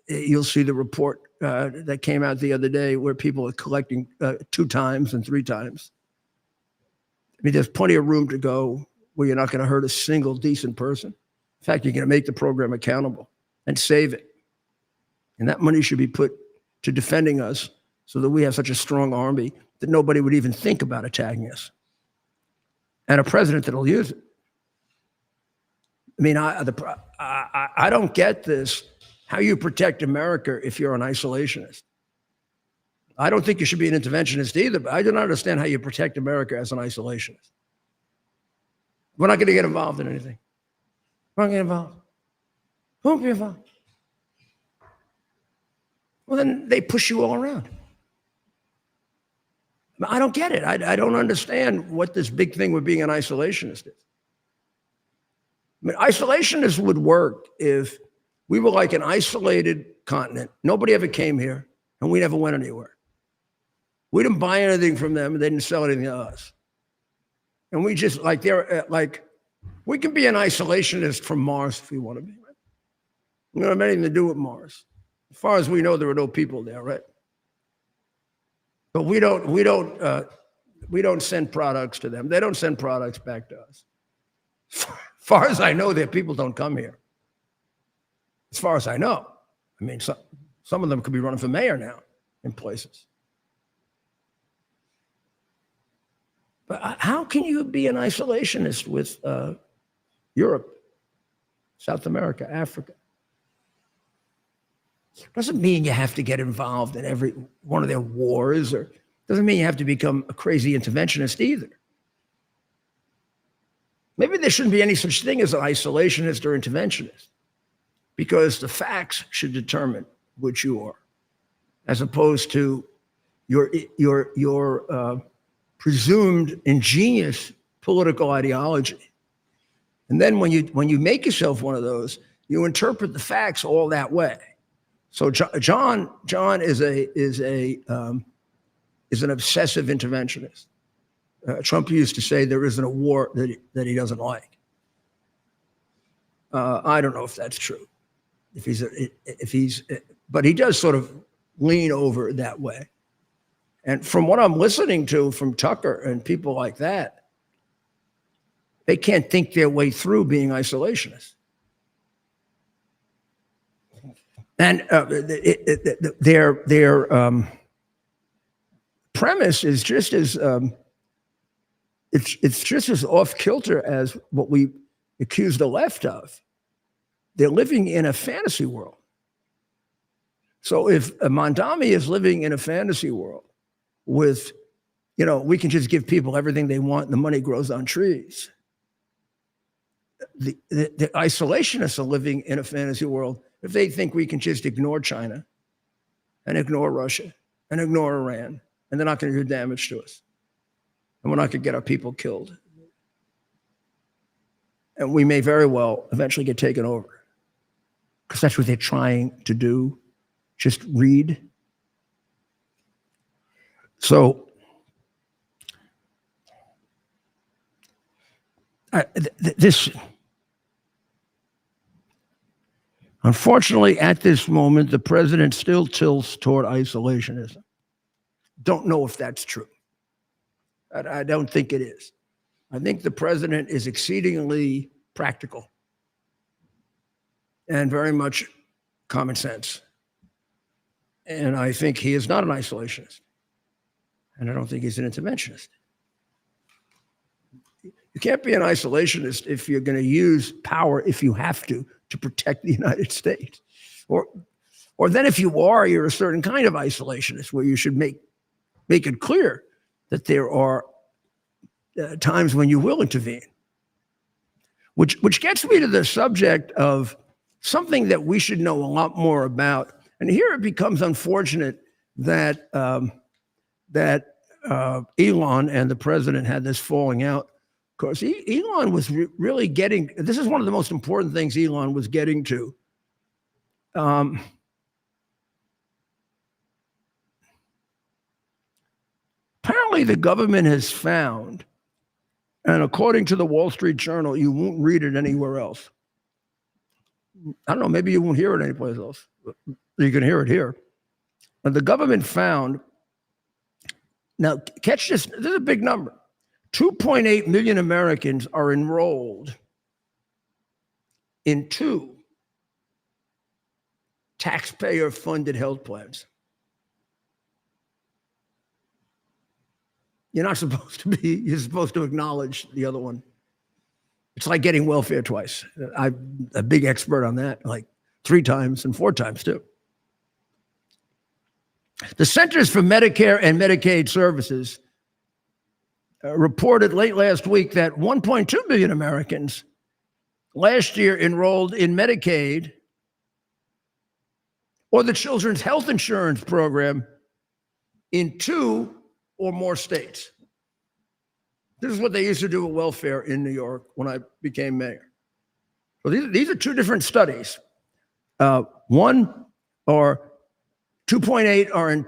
you'll see the report that came out the other day where people are collecting 2 times and 3 times. I mean, there's plenty of room to go where you're not going to hurt a single decent person. In fact, you're going to make the program accountable and save it. And that money should be put to defending us so that we have such a strong army that nobody would even think about attacking us. And a president that'll use it. I mean, I don't get this, how you protect America if you're an isolationist. I don't think you should be an interventionist either, but I don't understand how you protect America as an isolationist. We're not going to get involved in anything. We're not going to get involved. Who won't be involved? Well, then they push you all around. I don't get it. I don't understand what this big thing with being an isolationist is. I mean, isolationists would work if we were like an isolated continent. Nobody ever came here, and we never went anywhere. We didn't buy anything from them, and they didn't sell anything to us. And we just, we can be an isolationist from Mars if we want to be. Right? We don't have anything to do with Mars. As far as we know, there are no people there, right? But we don't send products to them. They don't send products back to us. As far as I know, their people don't come here. As far as I know. I mean, some of them could be running for mayor now in places. But how can you be an isolationist with Europe, South America, Africa? Doesn't mean you have to get involved in every one of their wars, or doesn't mean you have to become a crazy interventionist either. Maybe there shouldn't be any such thing as an isolationist or interventionist, because the facts should determine which you are. as opposed to your presumed ingenious political ideology. And then when you make yourself one of those, you interpret the facts all that way. So John is an obsessive interventionist. Trump used to say there isn't a war that he doesn't like. I don't know if that's true. But he does sort of lean over that way. And from what I'm listening to from Tucker and people like that, they can't think their way through being isolationists. And their premise is just as it's just as off kilter as what we accuse the left of. They're living in a fantasy world. So if Mandami is living in a fantasy world with, we can just give people everything they want and the money grows on trees. The isolationists are living in a fantasy world if they think we can just ignore China and ignore Russia and ignore Iran, and they're not going to do damage to us. And we're not going to get our people killed. And we may very well eventually get taken over, because that's what they're trying to do. Just read. So unfortunately, at this moment, the president still tilts toward isolationism. Don't know if that's true. I don't think it is. I think the president is exceedingly practical and very much common sense. And I think he is not an isolationist. And I don't think he's an interventionist. You can't be an isolationist if you're going to use power, if you have to protect the United States. Or then if you are, you're a certain kind of isolationist where you should make it clear that there are times when you will intervene. Which gets me to the subject of something that we should know a lot more about. And here it becomes unfortunate that Elon and the president had this falling out, because Elon was really getting, this is one of the most important things Elon was getting to. Apparently the government has found, and according to the Wall Street Journal, you won't read it anywhere else. I don't know, maybe you won't hear it anyplace else. You can hear it here. And the government found, now catch this, this is a big number. 2.8 million Americans are enrolled in 2 taxpayer-funded health plans. You're not supposed to be, you're supposed to acknowledge the other one. It's like getting welfare twice. I'm a big expert on that, like 3 times and 4 times too. The Centers for Medicare and Medicaid Services reported late last week that 1.2 million Americans last year enrolled in Medicaid or the Children's Health Insurance Program in 2 or more states. This is what they used to do with welfare in New York when I became mayor. So these are 2 different studies. 1 or 2.8 are in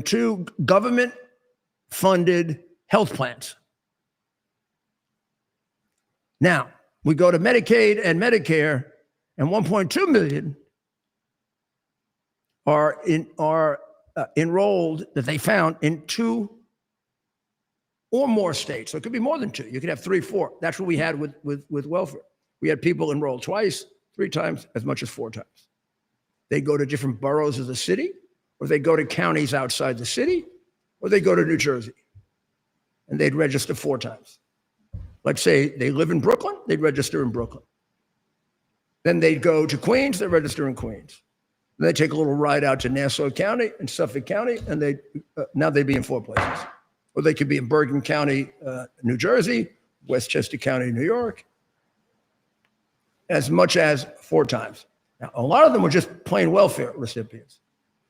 2 government-funded health plans. Now, we go to Medicaid and Medicare, and 1.2 million are enrolled, that they found, in 2 or more states. So it could be more than 2. You could have 3, 4. That's what we had with welfare. We had people enrolled twice, 3 times, as much as 4 times. They go to different boroughs of the city, or they go to counties outside the city, or they go to New Jersey, and they'd register 4 times. Let's say they live in Brooklyn, they'd register in Brooklyn. Then they'd go to Queens, they register in Queens. Then they take a little ride out to Nassau County and Suffolk County, and now they'd be in 4 places. Or they could be in Bergen County, New Jersey, Westchester County, New York, as much as 4 times. Now, a lot of them were just plain welfare recipients.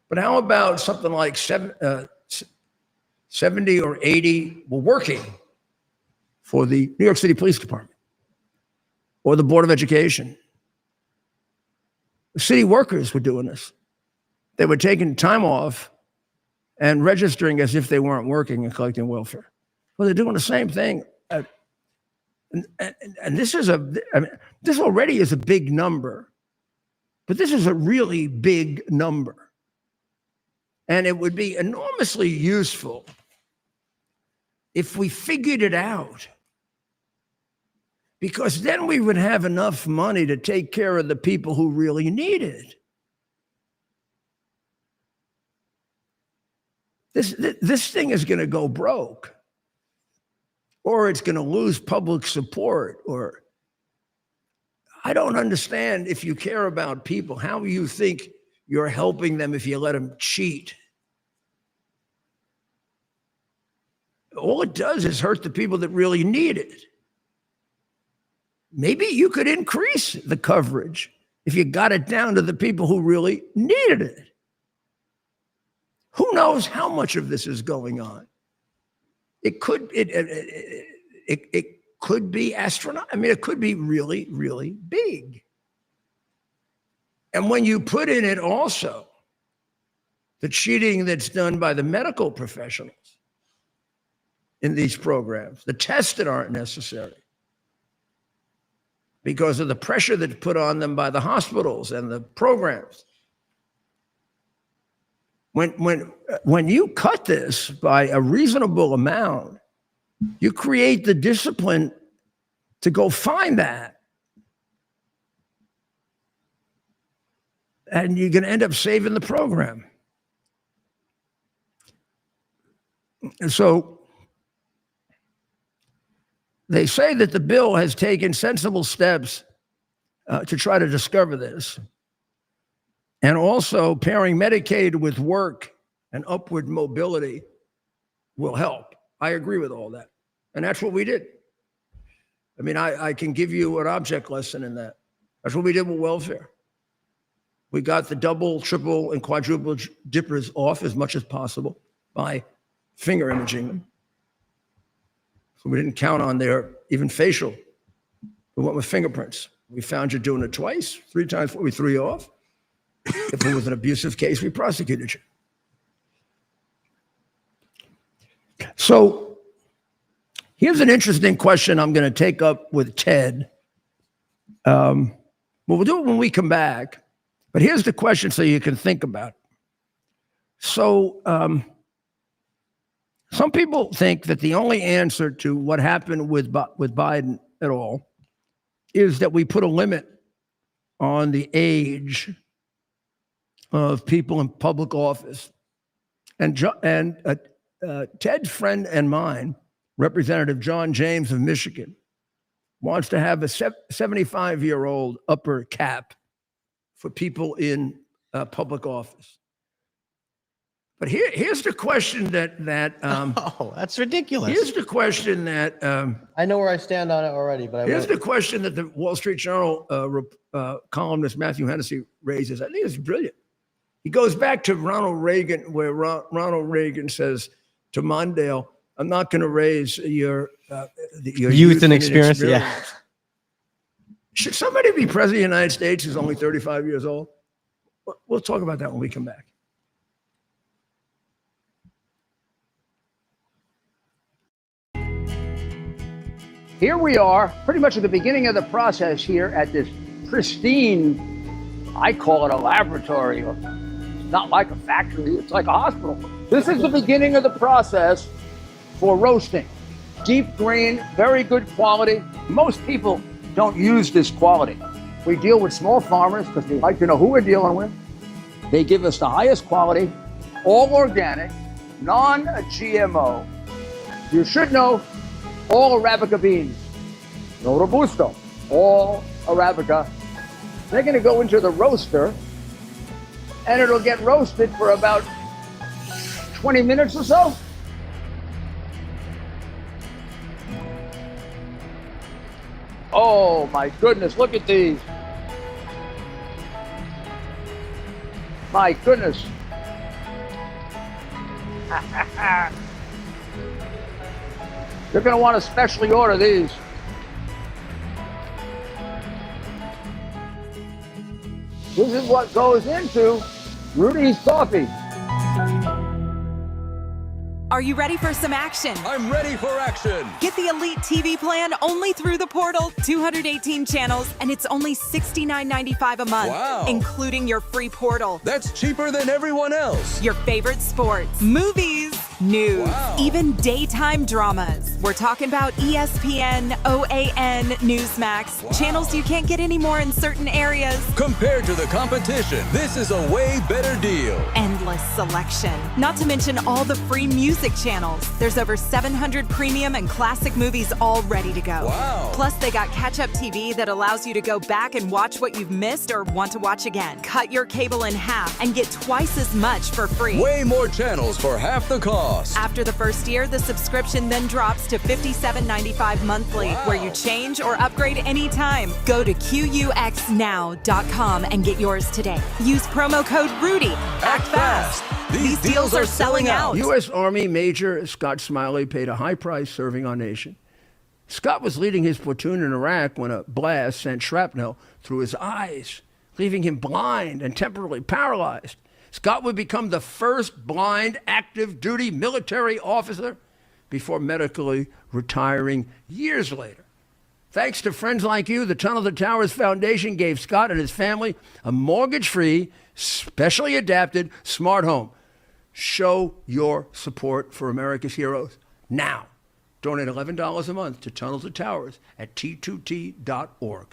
But how about something like 70 or 80 were working for the New York City Police Department or the Board of Education? The city workers were doing this. They were taking time off and registering as if they weren't working and collecting welfare. Well, they're doing the same thing. And this is this already is a big number, but this is a really big number. And it would be enormously useful if we figured it out, because then we would have enough money to take care of the people who really need it. This thing is going to go broke, or it's going to lose public support, or I don't understand, if you care about people, how you think you're helping them if you let them cheat. All it does is hurt the people that really need it. Maybe you could increase the coverage if you got it down to the people who really needed it. Who knows how much of this is going on? It could be astronomical. I mean, it could be really, really big. And when you put in it also the cheating that's done by the medical professionals in these programs, the tests that aren't necessary because of the pressure that's put on them by the hospitals and the programs. When you cut this by a reasonable amount, you create the discipline to go find that. And you're going to end up saving the program. And so they say that the bill has taken sensible steps to try to discover this. And also pairing Medicaid with work and upward mobility will help. I agree with all that. And that's what we did. I mean, I can give you an object lesson in that. That's what we did with welfare. We got the double, triple, and quadruple dippers off as much as possible by finger imaging them. So we didn't count on their even facial. We went with fingerprints. We found you doing it twice, 3 times, we threw you off. If it was an abusive case, we prosecuted you. So here's an interesting question I'm going to take up with Ted. Well, we'll do it when we come back. But here's the question so you can think about it. So some people think that the only answer to what happened with Biden at all is that we put a limit on the age of people in public office. And Ted's friend and mine, Representative John James of Michigan, wants to have a 75-year-old upper cap for people in public office. But here's the question that oh, that's ridiculous. Here's the question that I know where I stand on it already, but here's the question that the Wall Street Journal columnist Matthew Hennessy raises. I think it's brilliant. He goes back to Ronald Reagan, where Ronald Reagan says to Mondale, "I'm not going to raise your youth and experience." Yeah. Should somebody be president of the United States who's only 35 years old? We'll talk about that when we come back. Here we are, pretty much at the beginning of the process here at this pristine, I call it a laboratory. It's not like a factory, it's like a hospital. This is the beginning of the process for roasting. Deep green, very good quality. Most people don't use this quality. We deal with small farmers because we like to know who we're dealing with. They give us the highest quality, all organic, non-GMO. You should know all Arabica beans, no Robusto, all Arabica. They're going to go into the roaster and it'll get roasted for about 20 minutes or so. Oh my goodness, look at these. My goodness. You're going to want to specially order these. This is what goes into Rudy's coffee. Are you ready for some action? I'm ready for action. Get the Elite TV plan only through the portal. 218 channels, and it's only $69.95 a month, Wow. including your free portal. That's cheaper than everyone else. Your favorite sports, movies, news, Wow. even daytime dramas. We're talking about ESPN, OAN, Newsmax, Wow. channels you can't get anymore in certain areas. Compared to the competition, this is a way better deal. Endless selection. Not to mention all the free music channels. There's over 700 premium and classic movies all ready to go. Wow. Plus, they got catch-up TV that allows you to go back and watch what you've missed or want to watch again. Cut your cable in half and get twice as much for free. Way more channels for half the cost. After the first year, the subscription then drops to $57.95 monthly, Wow. where you change or upgrade anytime. Go to QUXNow.com and get yours today. Use promo code RUDY. Act fast. These deals are selling out. U.S. Army Major Scott Smiley paid a high price serving our nation. Scott was leading his platoon in Iraq when a blast sent shrapnel through his eyes, leaving him blind and temporarily paralyzed. Scott would become the first blind active duty military officer before medically retiring years later. Thanks to friends like you, the Tunnel to Towers Foundation gave Scott and his family a mortgage-free, specially adapted smart home. Show your support for America's heroes now. Donate $11 a month to Tunnel to Towers at T2T.org.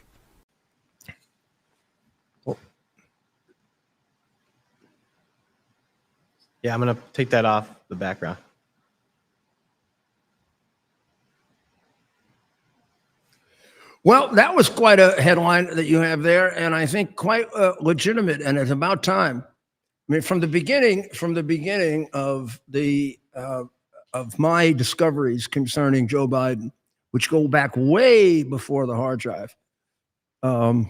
Yeah, I'm going to take that off the background. Well, that was quite a headline that you have there, and I think quite legitimate, and it's about time. I mean, from the beginning of the of my discoveries concerning Joe Biden, which go back way before the hard drive, to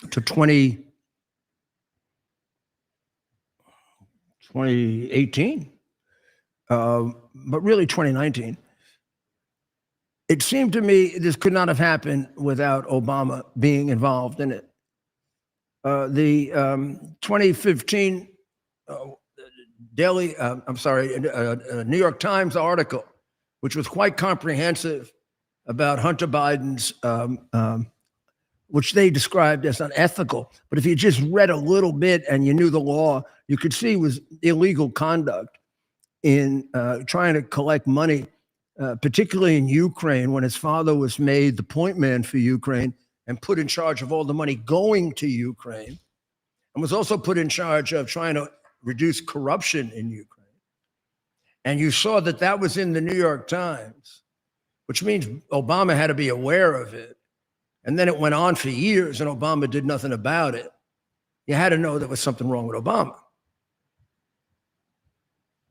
2018, but really 2019. It seemed to me this could not have happened without Obama being involved in it. The 2015 New York Times article, which was quite comprehensive about Hunter Biden's, which they described as unethical. But if you just read a little bit and you knew the law, you could see was illegal conduct in trying to collect money, particularly in Ukraine, when his father was made the point man for Ukraine and put in charge of all the money going to Ukraine, and was also put in charge of trying to reduce corruption in Ukraine. And you saw that that was in the New York Times, which means Obama had to be aware of it. And then it went on for years and Obama did nothing about it. You had to know there was something wrong with Obama.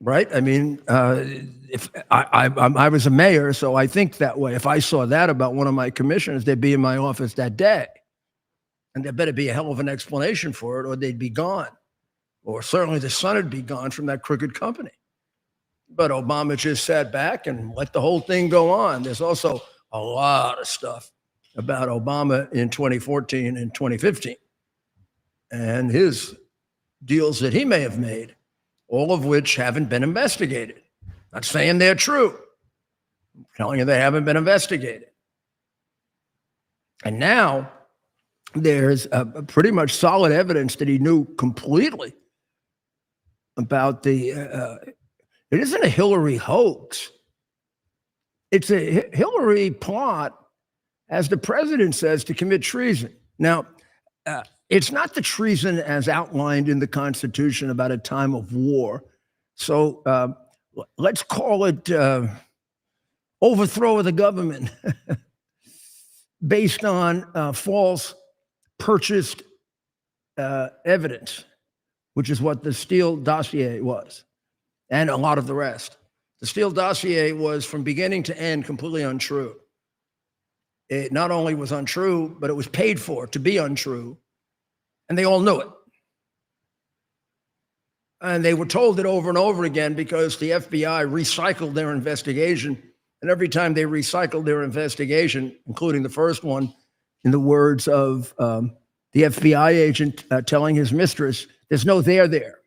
Right? I mean, if I was a mayor, so I think that way. If I saw that about one of my commissioners, they'd be in my office that day. And there better be a hell of an explanation for it, or they'd be gone. Or certainly the son would be gone from that crooked company. But Obama just sat back and let the whole thing go on. There's also a lot of stuff about Obama in 2014 and 2015 and his deals that he may have made, all of which haven't been investigated. Not saying they're true. I'm telling you they haven't been investigated. And now there's pretty much solid evidence that he knew completely about the, it isn't a Hillary hoax. It's a Hillary plot, as the president says, to commit treason. Now, it's not the treason as outlined in the Constitution about a time of war. So let's call it overthrow of the government based on false purchased evidence, which is what the Steele dossier was, and a lot of the rest. The Steele dossier was from beginning to end completely untrue. It not only was untrue, but it was paid for to be untrue, and they all knew it. And they were told it over and over again because the FBI recycled their investigation. And every time they recycled their investigation, including the first one, in the words of the FBI agent telling his mistress, there's no there.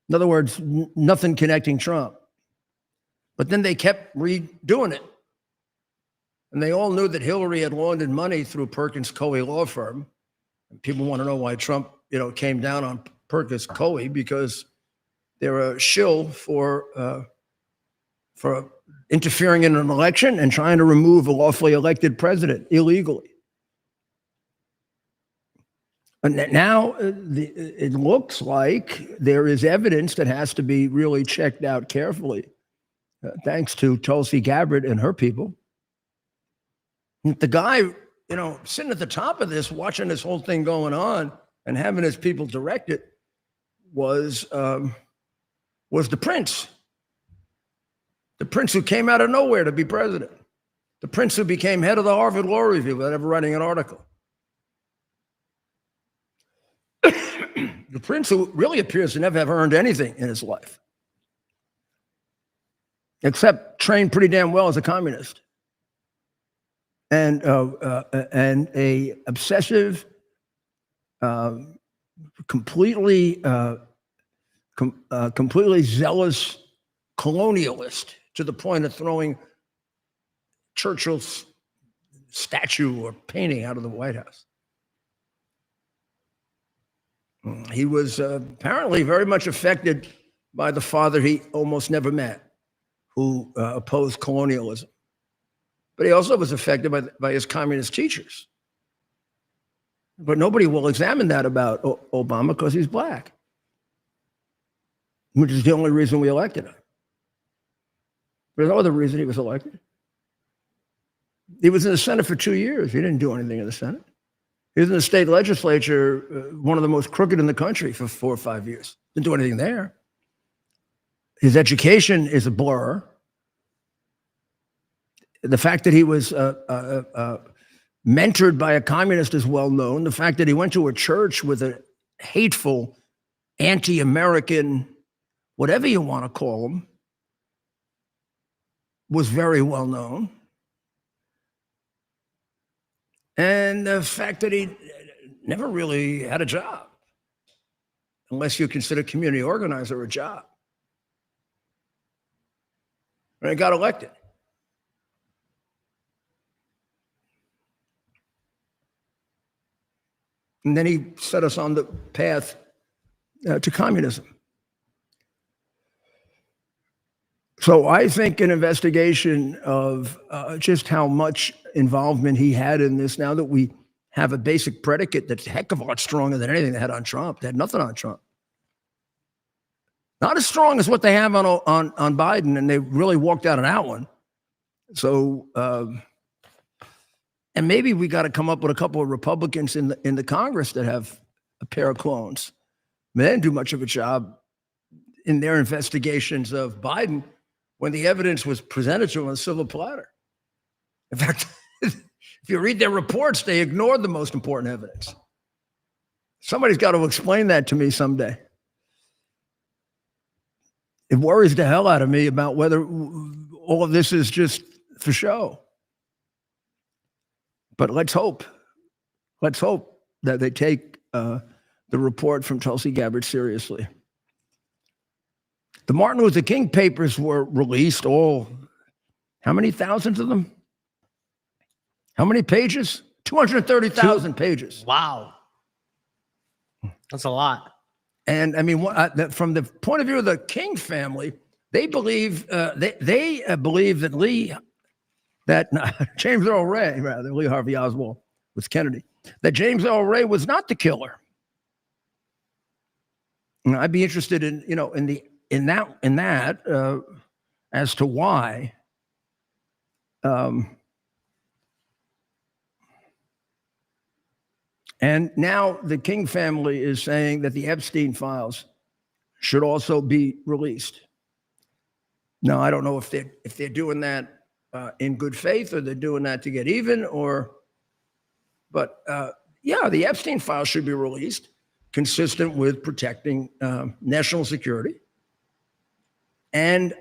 In other words, nothing connecting Trump. But then they kept redoing it. And they all knew that Hillary had laundered money through Perkins Coie law firm. And people want to know why Trump, came down on Perkins Coie, because they're a shill for interfering in an election and trying to remove a lawfully elected president illegally. And now it looks like there is evidence that has to be really checked out carefully, thanks to Tulsi Gabbard and her people. The guy, sitting at the top of this, watching this whole thing going on and having his people direct it, was the prince. The prince who came out of nowhere to be president. The prince who became head of the Harvard Law Review without ever writing an article. The prince who really appears to never have earned anything in his life, except trained pretty damn well as a communist. And a obsessive, completely zealous colonialist, to the point of throwing Churchill's statue or painting out of the White House. He was apparently very much affected by the father he almost never met, who opposed colonialism. But he also was affected by his communist teachers. But nobody will examine that about Obama because he's black, which is the only reason we elected him. There's no other reason he was elected. He was in the Senate for 2 years. He didn't do anything in the Senate. He was in the state legislature, one of the most crooked in the country, for 4 or 5 years. Didn't do anything there. His education is a blur. The fact that he was mentored by a communist is well known. The fact that he went to a church with a hateful, anti-American, whatever you want to call him, was very well known. And the fact that he never really had a job, unless you consider community organizer a job. And he got elected. And then he set us on the path to communism. So I think an investigation of just how much involvement he had in this, now that we have a basic predicate that's a heck of a lot stronger than anything they had on Trump. They had nothing on Trump. Not as strong as what they have on Biden, and they really walked out on that one. So, and maybe we got to come up with a couple of Republicans in the Congress that have a pair of clones. They didn't do much of a job in their investigations of Biden when the evidence was presented to them on a silver platter. In fact, if you read their reports, they ignored the most important evidence. Somebody's got to explain that to me someday. It worries the hell out of me about whether all of this is just for show. But let's hope that they take the report from Tulsi Gabbard seriously. The Martin Luther King papers were released, how many thousands of them? How many pages? 230,000 pages. Wow. That's a lot. And I mean, from the point of view of the King family, they believe they believe that James Earl Ray, rather, Lee Harvey Oswald was Kennedy, that James Earl Ray was not the killer. And I'd be interested in that as to why. And now the King family is saying that the Epstein files should also be released. Now, I don't know if they're doing that in good faith, or they're doing that to get even, but yeah, the Epstein files should be released, consistent with protecting national security. And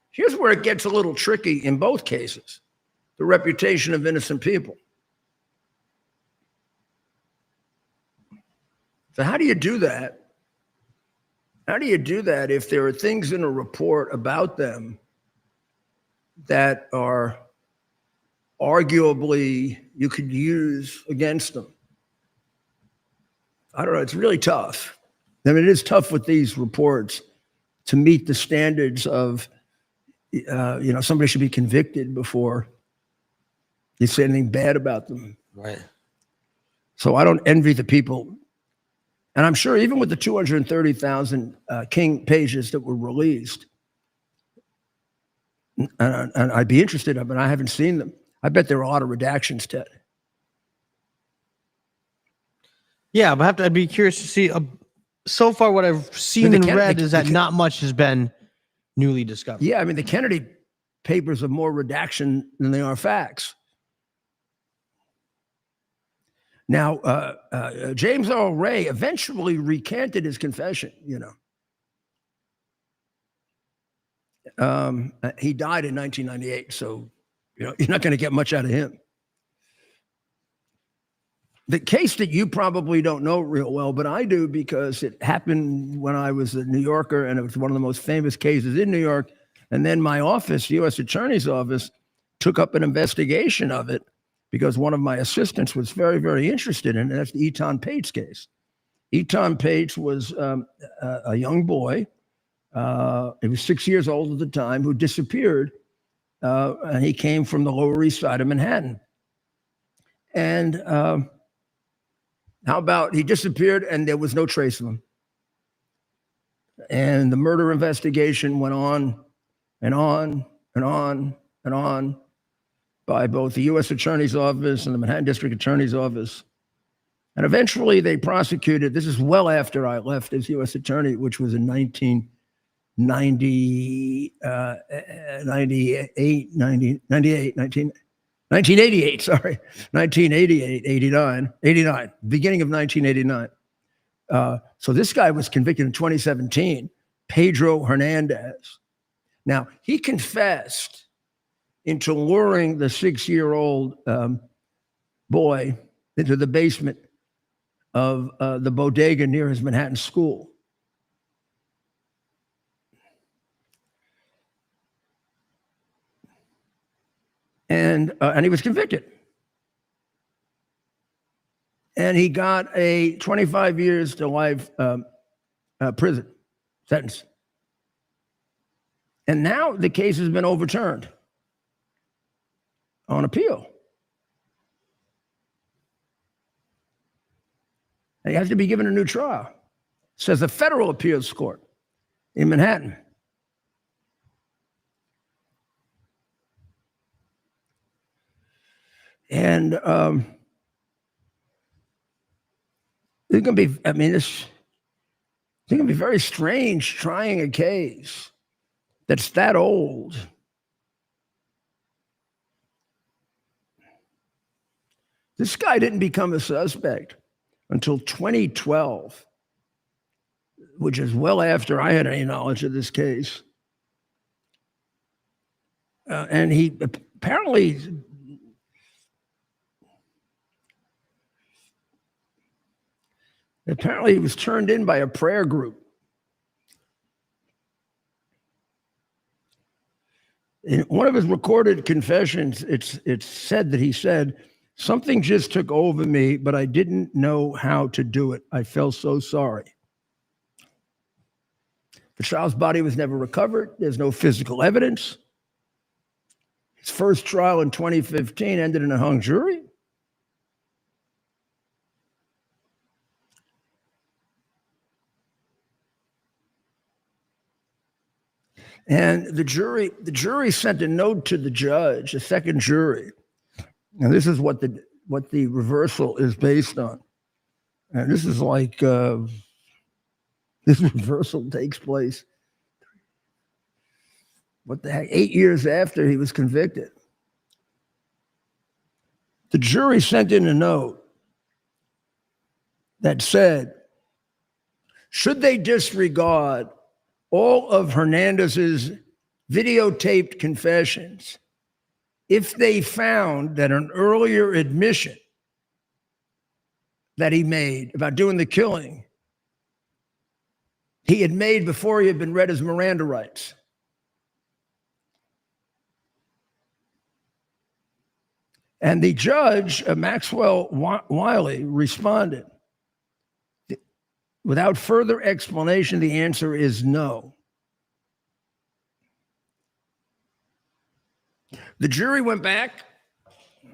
here's where it gets a little tricky in both cases: the reputation of innocent people. So how do you do that? How do you do that if there are things in a report about them that are arguably you could use against them? I don't know. It's really tough. I mean, it is tough with these reports to meet the standards of, somebody should be convicted before you say anything bad about them. Right. So I don't envy the people. And I'm sure even with the 230,000 King pages that were released, and I'd be interested, but I haven't seen them. I bet there are a lot of redactions, Ted. Yeah, but I'd be curious to see. So far, what I've seen and read is that not much has been newly discovered. Yeah, I mean, the Kennedy papers are more redaction than they are facts. Now, James Earl Ray eventually recanted his confession, he died in 1998, so you're not going to get much out of him. The case that you probably don't know real well, but I do because it happened when I was a New Yorker, and it was one of the most famous cases in New York. And then my office, U.S. Attorney's Office, took up an investigation of it because one of my assistants was very, very interested in it. That's the Eton Page case. Eton Page was a young boy. He was 6 years old at the time, who disappeared, and he came from the Lower East Side of Manhattan. And how about he disappeared and there was no trace of him? And the murder investigation went on and on and on and on by both the U.S. Attorney's Office and the Manhattan District Attorney's Office. And eventually they prosecuted. This is well after I left as U.S. Attorney, which was in 1988, beginning of 1989. So this guy was convicted in 2017, Pedro Hernandez. Now, he confessed into luring the 6-year-old boy into the basement of the bodega near his Manhattan school. And he was convicted. And he got a 25 years to life prison sentence. And now the case has been overturned on appeal. And he has to be given a new trial, says the federal appeals court in Manhattan. And it's going to be, it's going to be very strange trying a case that's that old. This guy didn't become a suspect until 2012, which is well after I had any knowledge of this case. And he apparently he was turned in by a prayer group. In one of his recorded confessions, it's said that he said, "Something just took over me, but I didn't know how to do it. I felt so sorry." The child's body was never recovered. There's no physical evidence. His first trial in 2015 ended in a hung jury. And the jury sent a note to the judge, a second jury. And this is what the reversal is based on. And this is like, this reversal takes place, what the heck, 8 years after he was convicted. The jury sent in a note that said, should they disregard all of Hernandez's videotaped confessions if they found that an earlier admission that he made about doing the killing, he had made before he had been read his Miranda rights? And the judge, Maxwell Wiley, responded, without further explanation, the answer is no. The jury went back.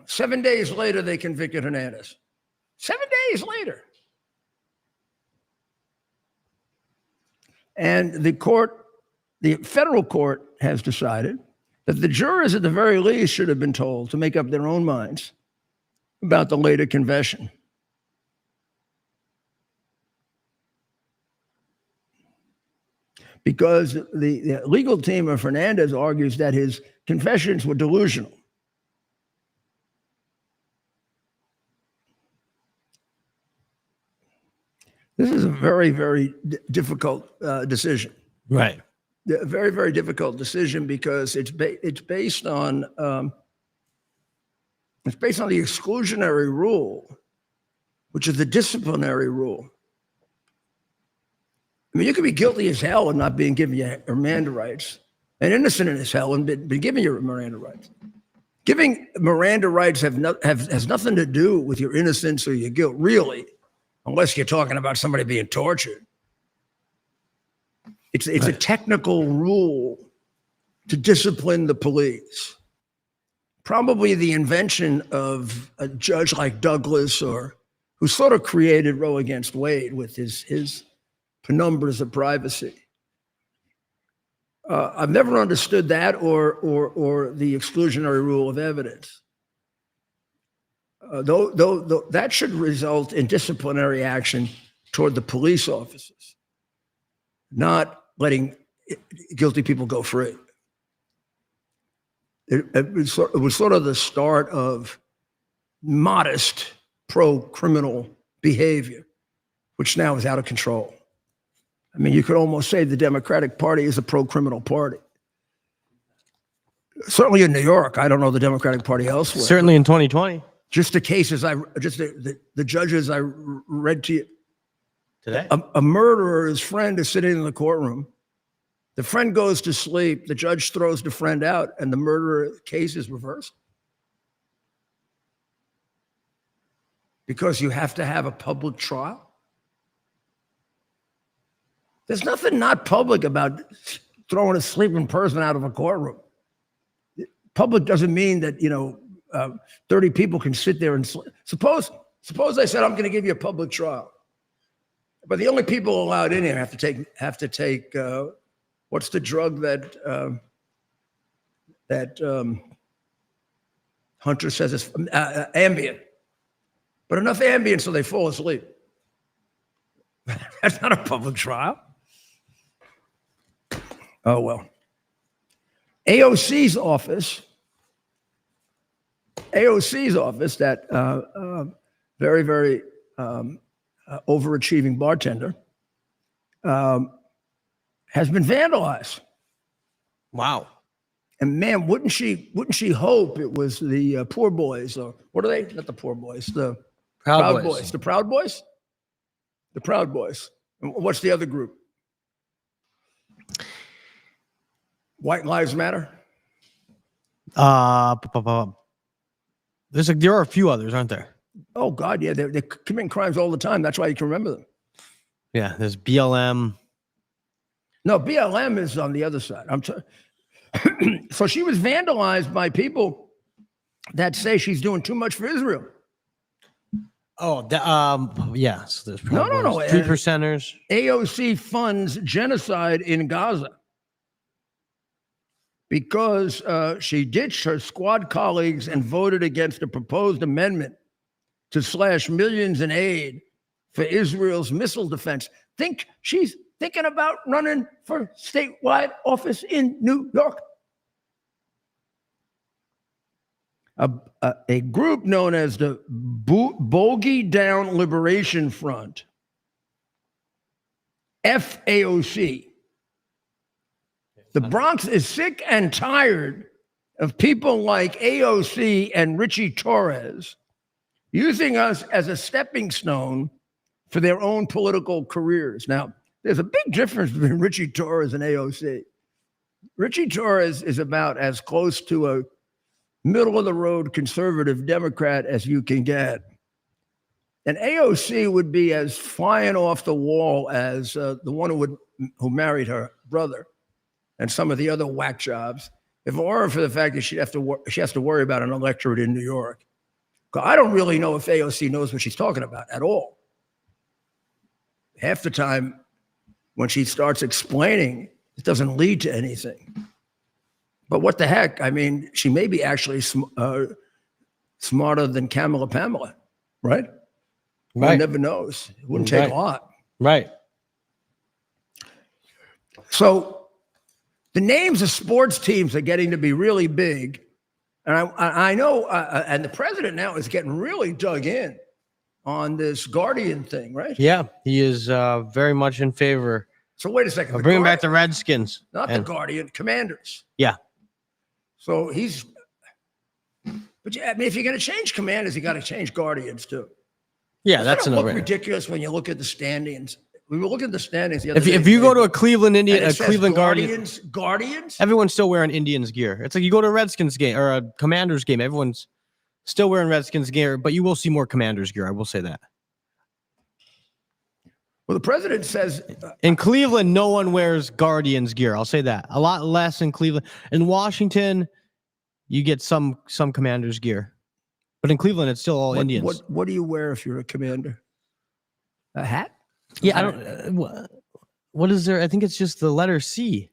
7 days later, they convicted Hernandez. 7 days later. And the federal court has decided that the jurors at the very least should have been told to make up their own minds about the later confession. Because the legal team of Hernandez argues that his confessions were delusional. This is a very, very difficult decision. Right. A very, very difficult decision because it's based on the exclusionary rule, which is the disciplinary rule. I mean, you could be guilty as hell and not being given your Miranda rights, and innocent as hell and be given your Miranda rights. Giving Miranda rights has nothing to do with your innocence or your guilt, really, unless you're talking about somebody being tortured. It's a technical rule to discipline the police. Probably the invention of a judge like Douglas, or who sort of created Roe against Wade with his penumbras of privacy. I've never understood that or the exclusionary rule of evidence. Though that should result in disciplinary action toward the police officers, not letting guilty people go free. It was sort of the start of modest pro-criminal behavior, which now is out of control. I mean, you could almost say the Democratic Party is a pro-criminal party. Certainly in New York. I don't know the Democratic Party elsewhere. Certainly in 2020. Just the cases the judges I read to you Today? A murderer's friend is sitting in the courtroom. The friend goes to sleep. The judge throws the friend out, and the murderer case is reversed. Because you have to have a public trial. There's nothing not public about throwing a sleeping person out of a courtroom. Public doesn't mean that 30 people can sit there and sleep. Suppose I said I'm going to give you a public trial, but the only people allowed in here have to take what's the drug that Hunter says is Ambien, but enough Ambien so they fall asleep. That's not a public trial. Oh, well. AOC's office, that very, very overachieving bartender, has been vandalized. Wow. And man, wouldn't she hope it was the poor boys, or what are they? Not the poor boys, the Proud Boys. The Proud Boys? The Proud Boys. And what's the other group? White Lives Matter? There are a few others, aren't there? Oh, God, yeah. They're committing crimes all the time. That's why you can remember them. Yeah, there's BLM. No, BLM is on the other side. So she was vandalized by people that say she's doing too much for Israel. Oh, yes. There's No. 3%ers. AOC funds genocide in Gaza because she ditched her squad colleagues and voted against a proposed amendment to slash millions in aid for Israel's missile defense. Think she's thinking about running for statewide office in New York. A group known as the Bogey Down Liberation Front FAOC. The Bronx is sick and tired of people like AOC and Richie Torres using us as a stepping stone for their own political careers. Now, there's a big difference between Richie Torres and AOC. Richie Torres is about as close to a middle-of-the-road conservative Democrat as you can get. And AOC would be as flying off the wall as the one who married her brother and some of the other whack jobs, if it weren't for the fact that she has to worry about an electorate in New York. I don't really know if AOC knows what she's talking about at all. Half the time when she starts explaining, it doesn't lead to anything. But what the heck? I mean, she may be actually smarter than Pamela, right? One never knows. It wouldn't take a lot. Right. So the names of sports teams are getting to be really big. And I know, and the president now is getting really dug in on this Guardian thing, right? Yeah, he is very much in favor. So wait a second. Bring back the Redskins. Not the Guardian, Commanders. Yeah. So but I mean, if you're going to change Commanders, you got to change Guardians too. Yeah, that's another ridiculous when you look at the standings. We were looking at the standings the other day. If you go to a Cleveland Cleveland Guardians, everyone's still wearing Indians gear. It's like you go to a Redskins game or a Commanders game, everyone's still wearing Redskins gear, but you will see more Commanders gear. I will say that. Well, the president says in Cleveland, no one wears Guardians gear. I'll say that. A lot less in Cleveland. In Washington, you get some Commanders gear. But in Cleveland, it's still all Indians. What do you wear if you're a commander? A hat? Yeah, I don't. What is there? I think it's just the letter C.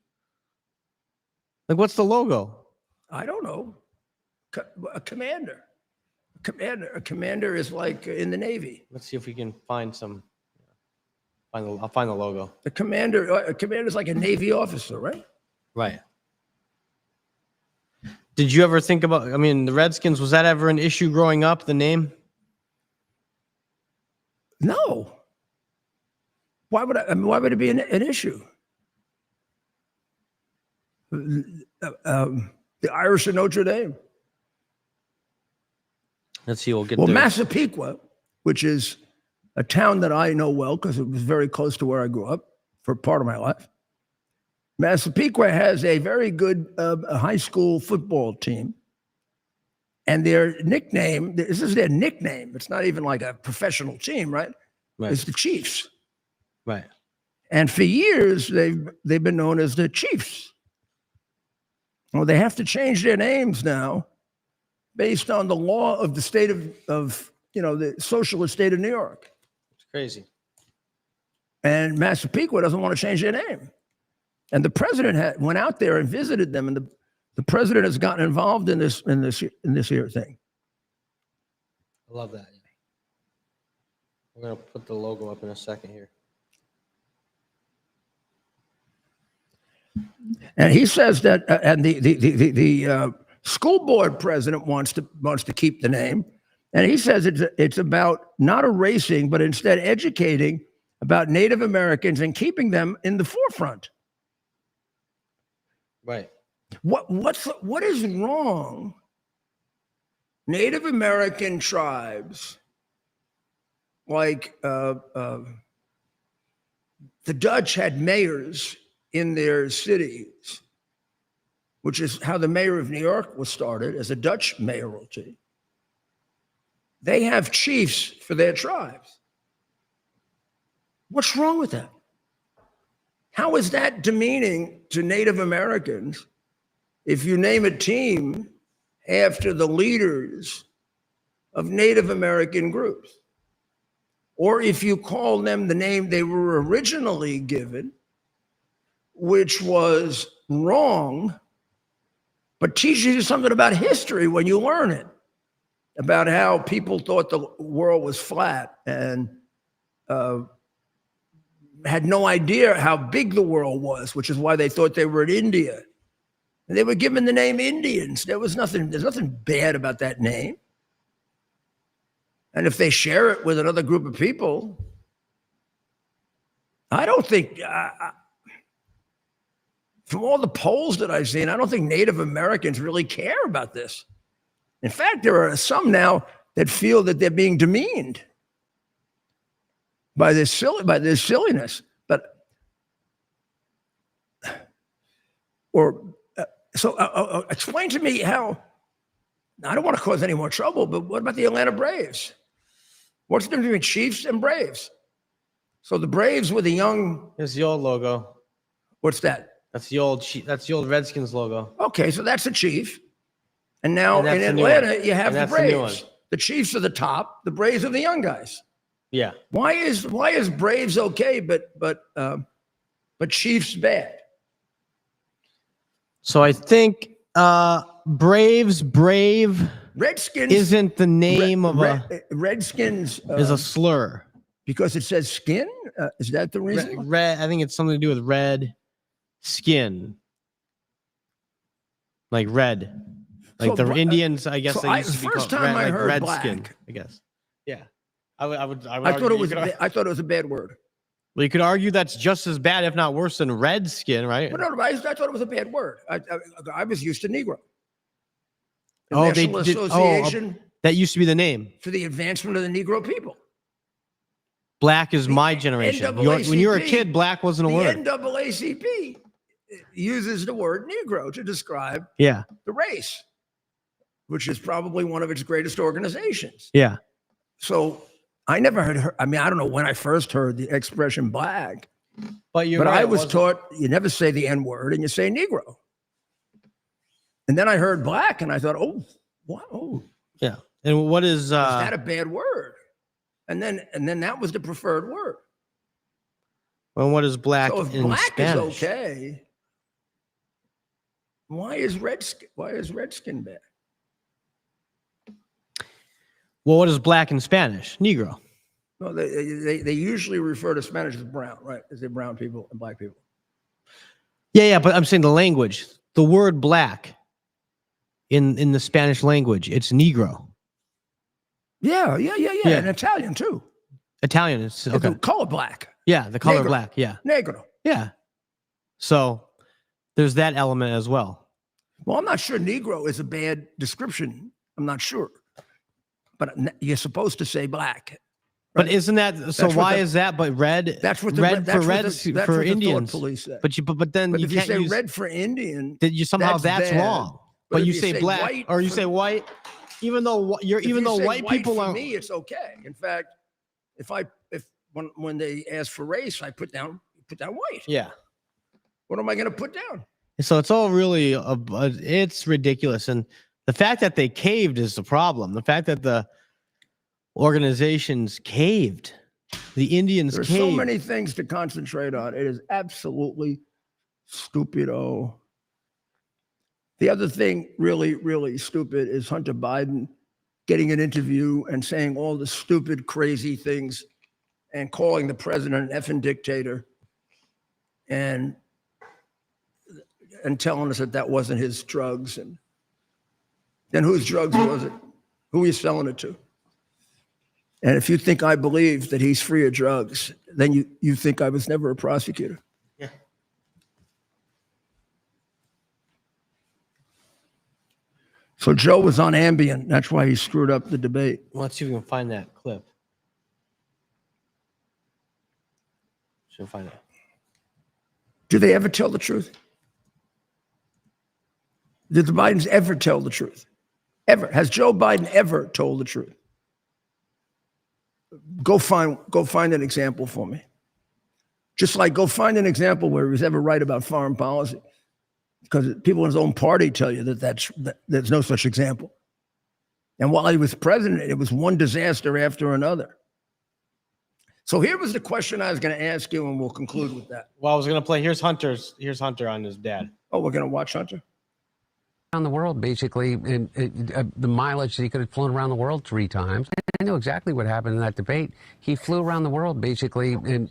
Like, what's the logo? I don't know. A commander. A commander is like in the Navy. Let's see if we can find some. I'll find the logo. A commander is like a Navy officer, right? Right. Did you ever think about? I mean, the Redskins, was that ever an issue growing up? The name? No. Why would it be an issue? The Irish of Notre Dame. Let's see. We'll get. Well, Massapequa, which is a town that I know well because it was very close to where I grew up for part of my life. Massapequa has a very good high school football team. And their nickname, this is their nickname. It's not even like a professional team, right? It's the Chiefs. Right. And for years, they've been known as the Chiefs. Well, they have to change their names now based on the law of the state of the socialist state of New York. It's crazy. And Massapequa doesn't want to change their name. And the president went out there and visited them, and the president has gotten involved in this here thing. I love that. We're gonna put the logo up in a second here. And he says that, and the school board president wants to keep the name, and he says it's about not erasing, but instead educating about Native Americans and keeping them in the forefront. Right. What is wrong? Native American tribes, like the Dutch had mayors in their cities, which is how the mayor of New York was started, as a Dutch mayoralty. They have chiefs for their tribes. What's wrong with that? How is that demeaning to Native Americans if you name a team after the leaders of Native American groups? Or if you call them the name they were originally given, which was wrong, but teaches you something about history when you learn it, about how people thought the world was flat and had no idea how big the world was, which is why they thought they were in India. And they were given the name Indians. There's nothing bad about that name. And if they share it with another group of people, I don't think, from all the polls that I've seen, I don't think Native Americans really care about this. In fact, there are some now that feel that they're being demeaned by this silliness. But explain to me how. I don't want to cause any more trouble, but what about the Atlanta Braves? What's the difference between Chiefs and Braves? So the Braves were the young. It's the old logo. What's that? That's the old Redskins logo. Okay, so that's a Chief. And now And that's in the new Atlanta, one. you have And the that's the new Braves. one. The Chiefs are the top. The Braves are the young guys. Yeah. Why is Braves okay, but Chiefs bad? So I think Brave Redskins isn't the name of Redskins is a slur. because it says skin. Is that the reason? Red. I think it's something to do with red skin, like red, like So the Indians. I guess so they used to be first called time I red, like heard red black. skin. I guess. Yeah. I would I argue thought it you was. could I thought it was a bad word. Well, you could argue that's just as bad, if not worse, than red skin, right? But no, I thought it was a bad word. I was used to Negro. The Oh, they National did. Association That used to be the name. for the Advancement of the Negro People. Black is my generation. When you were a kid, black wasn't a The word. NAACP uses the word Negro to describe Yeah. the race, which is probably one of its greatest organizations. Yeah. So I never heard. I mean, I don't know when I first heard the expression black, But you're but right, I it was wasn't- taught you never say the N word and you say Negro. And then I heard black, and I thought, oh, what? Oh, Yeah. And what is that a bad word? And then that was the preferred word. well, what is black So if in black Spanish? is okay, why is redskin bad? Well, what is black in Spanish? Negro. No, they usually refer to Spanish as brown, right? As they're brown people and black people. Yeah, but I'm saying the language. The word black in the Spanish language, it's Negro. Yeah. Yeah. And Italian too. Italian is It's okay. the color black. Yeah, the color Negro. black. Yeah. Negro. Yeah. So there's that element as well. Well, I'm not sure Negro is a bad description. I'm not sure. But you're supposed to say black. But Right. isn't that so? That's what Why the- is that? But red. That's what the red that's for what reds the, that's for what the Indians. thought police say. But then But you if you can't say use red for Indian, that you somehow that's bad. wrong. But if you say black white or you for- say white, even though if you say white people for are me, it's okay. In fact, when they ask for race, I put down white. yeah. What am I going to put down? So it's all really it's ridiculous, and the fact that they caved is the problem. The fact that the organizations caved, the Indians There's caved. so many things to concentrate on. It is absolutely stupido. The other thing really, really stupid is Hunter Biden getting an interview and saying all the stupid, crazy things and calling the president an effing dictator and telling us that wasn't his drugs. And then whose drugs was it? Who he's selling it to? And if you think I believe that he's free of drugs, then you think I was never a prosecutor. Yeah. So Joe was on Ambien. That's why he screwed up the debate. Let's see if we can find that clip. Should find it. Do they ever tell the truth? Did the Bidens ever tell the truth? Ever? Has Joe Biden ever told the truth? Go find an example for me. Just like go find an example where he was ever right about foreign policy. Because people in his own party tell you that there's no such example. And while he was president, it was one disaster after another. So here was the question I was going to ask you, and we'll conclude with that. Well, I was gonna play. Here's Hunter on his dad. Oh, we're going to watch Hunter? Around the world, basically, and the mileage that he could have flown around the world 3 times. I know exactly what happened in that debate. He flew around the world, basically, and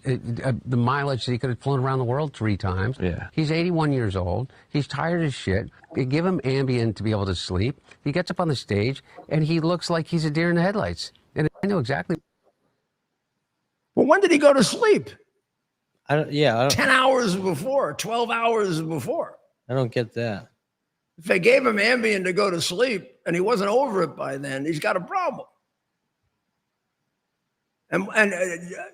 the mileage that he could have flown around the world 3 times. Yeah. He's 81 years old. He's tired as shit. They give him Ambien to be able to sleep. He gets up on the stage, and he looks like he's a deer in the headlights. And I know exactly. Well, when did he go to sleep? I don't, yeah, I don't, 10 hours before, 12 hours before. I don't get that. If they gave him Ambien to go to sleep and he wasn't over it by then, he's got a problem. And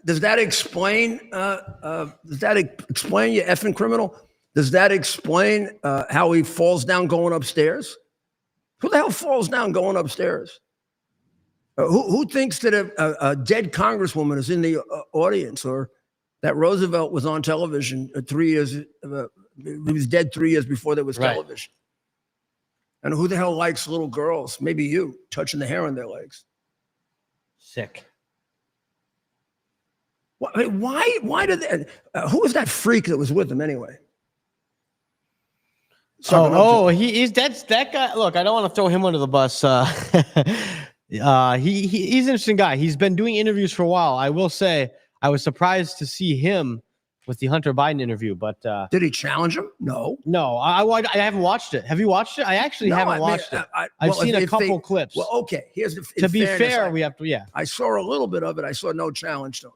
does that explain? Does that explain you effing criminal? Does that explain how he falls down going upstairs? Who the hell falls down going upstairs? Who thinks that a dead congresswoman is in the audience, or that Roosevelt was on television 3 years? He was dead 3 years before there was television. And who the hell likes little girls? Maybe you touching the hair on their legs. Sick. Why did they, who was that freak that was with him anyway? He's that guy. Look, I don't want to throw him under the bus. He's an interesting guy. He's been doing interviews for a while. I will say I was surprised to see him with the Hunter Biden interview, but did he challenge him? No. I haven't watched it. Have you watched it? I actually haven't watched it. I've seen a couple clips. Well, okay. To be fair, we have to. Yeah, I saw a little bit of it. I saw no challenge to him.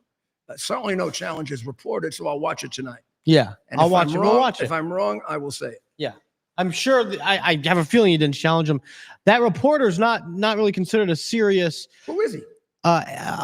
Certainly no challenge is reported, so I'll watch it tonight. Yeah, and I'll watch it. We'll watch it. If I'm wrong, I will say it. Yeah, I'm sure. I have a feeling he didn't challenge him. That reporter's not really considered a serious. Who is he?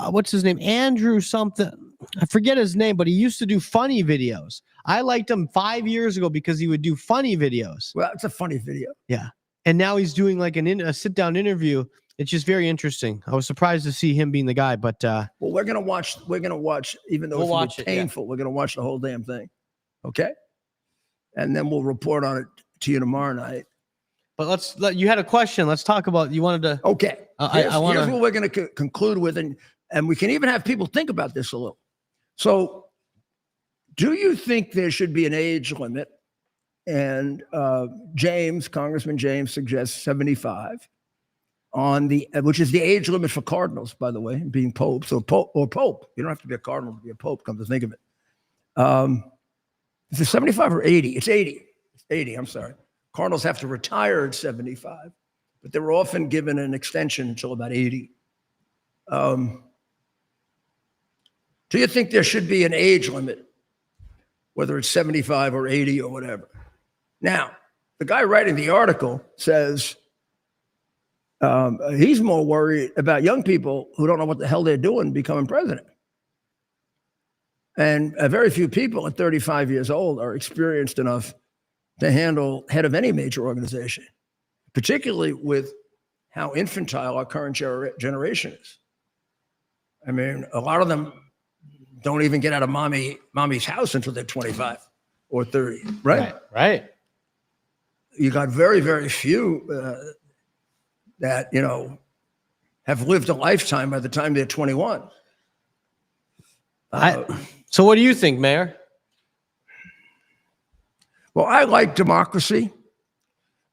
What's his name? Andrew something. I forget his name, but he used to do funny videos. I liked him 5 years ago because he would do funny videos. Well, it's a funny video. Yeah, and now he's doing like a sit-down interview. It's just very interesting. I was surprised to see him being the guy, but well, we're gonna watch, even though we'll it's painful, we're gonna watch the whole damn thing. Okay. And then we'll report on it to you tomorrow night. But you had a question. Let's talk about, you wanted to. Okay. Here's what we're going to conclude with. And we can even have people think about this a little. So do you think there should be an age limit? And Congressman James suggests 75 which is the age limit for cardinals, by the way, being popes or pope. You don't have to be a cardinal to be a pope, come to think of it. Is it 75 or 80? It's 80. It's 80, I'm sorry. Cardinals have to retire at 75, but they were often given an extension until about 80. Do you think there should be an age limit, whether it's 75 or 80 or whatever? Now, the guy writing the article says he's more worried about young people who don't know what the hell they're doing becoming president. And very few people at 35 years old are experienced enough to handle head of any major organization, particularly with how infantile our current generation is. I mean, a lot of them don't even get out of mommy's house until they're 25 or 30, right? Right. You got very, very few that, have lived a lifetime by the time they're 21. So what do you think, Mayor? Well, I like democracy,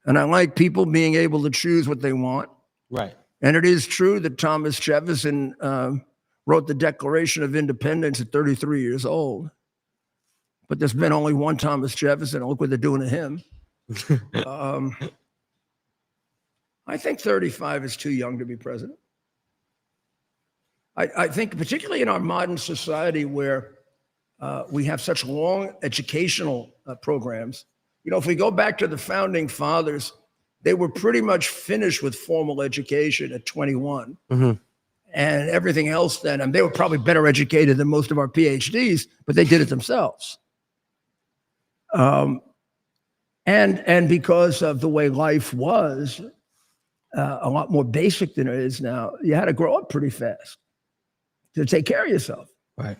and I like people being able to choose what they want. Right. And it is true that Thomas Jefferson wrote the Declaration of Independence at 33 years old. But there's been only one Thomas Jefferson. Look what they're doing to him. I think 35 is too young to be president. I think particularly in our modern society where we have such long educational programs. If we go back to the founding fathers, they were pretty much finished with formal education at 21. Mm-hmm. And everything else then, and they were probably better educated than most of our PhDs, but they did it themselves. And because of the way life was a lot more basic than it is now, you had to grow up pretty fast to take care of yourself. Right.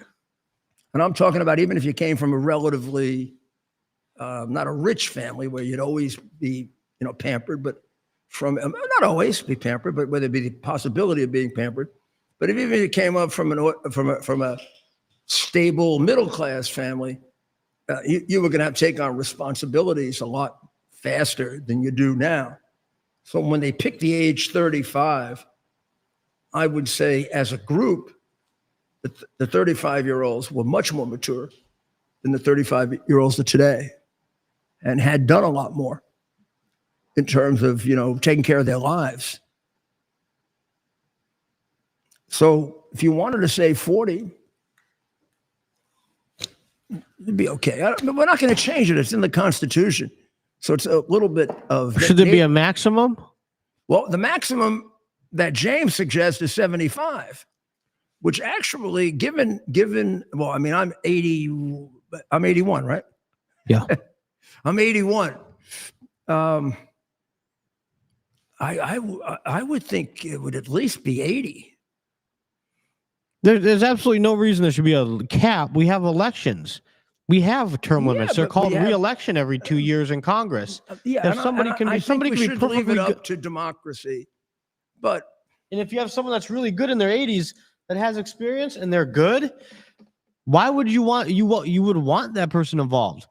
And I'm talking about even if you came from a relatively, not a rich family where you'd always be, pampered, but not always be pampered, but where there'd be the possibility of being pampered. But even if you came up from a stable middle-class family, you were going to have to take on responsibilities a lot faster than you do now. So when they picked the age 35, I would say as a group, the 35-year-olds were much more mature than the 35-year-olds of today and had done a lot more in terms of, taking care of their lives. So if you wanted to say 40, It'd be okay. We're not going to change it. It's in the Constitution. So it's a little bit of... Should there be a maximum? Well, the maximum that James suggests is 75, which actually, given, well, I mean, I'm 81, right? Yeah. I'm 81. I would think it would at least be 80. There's absolutely no reason there should be a cap. We have elections. We have term limits. They're called re-election every 2 years in Congress. Yeah, if somebody can be, somebody can be leave it perfectly up good. to democracy. But And if you have someone that's really good in their 80s that has experience and they're good, why would you would want that person involved?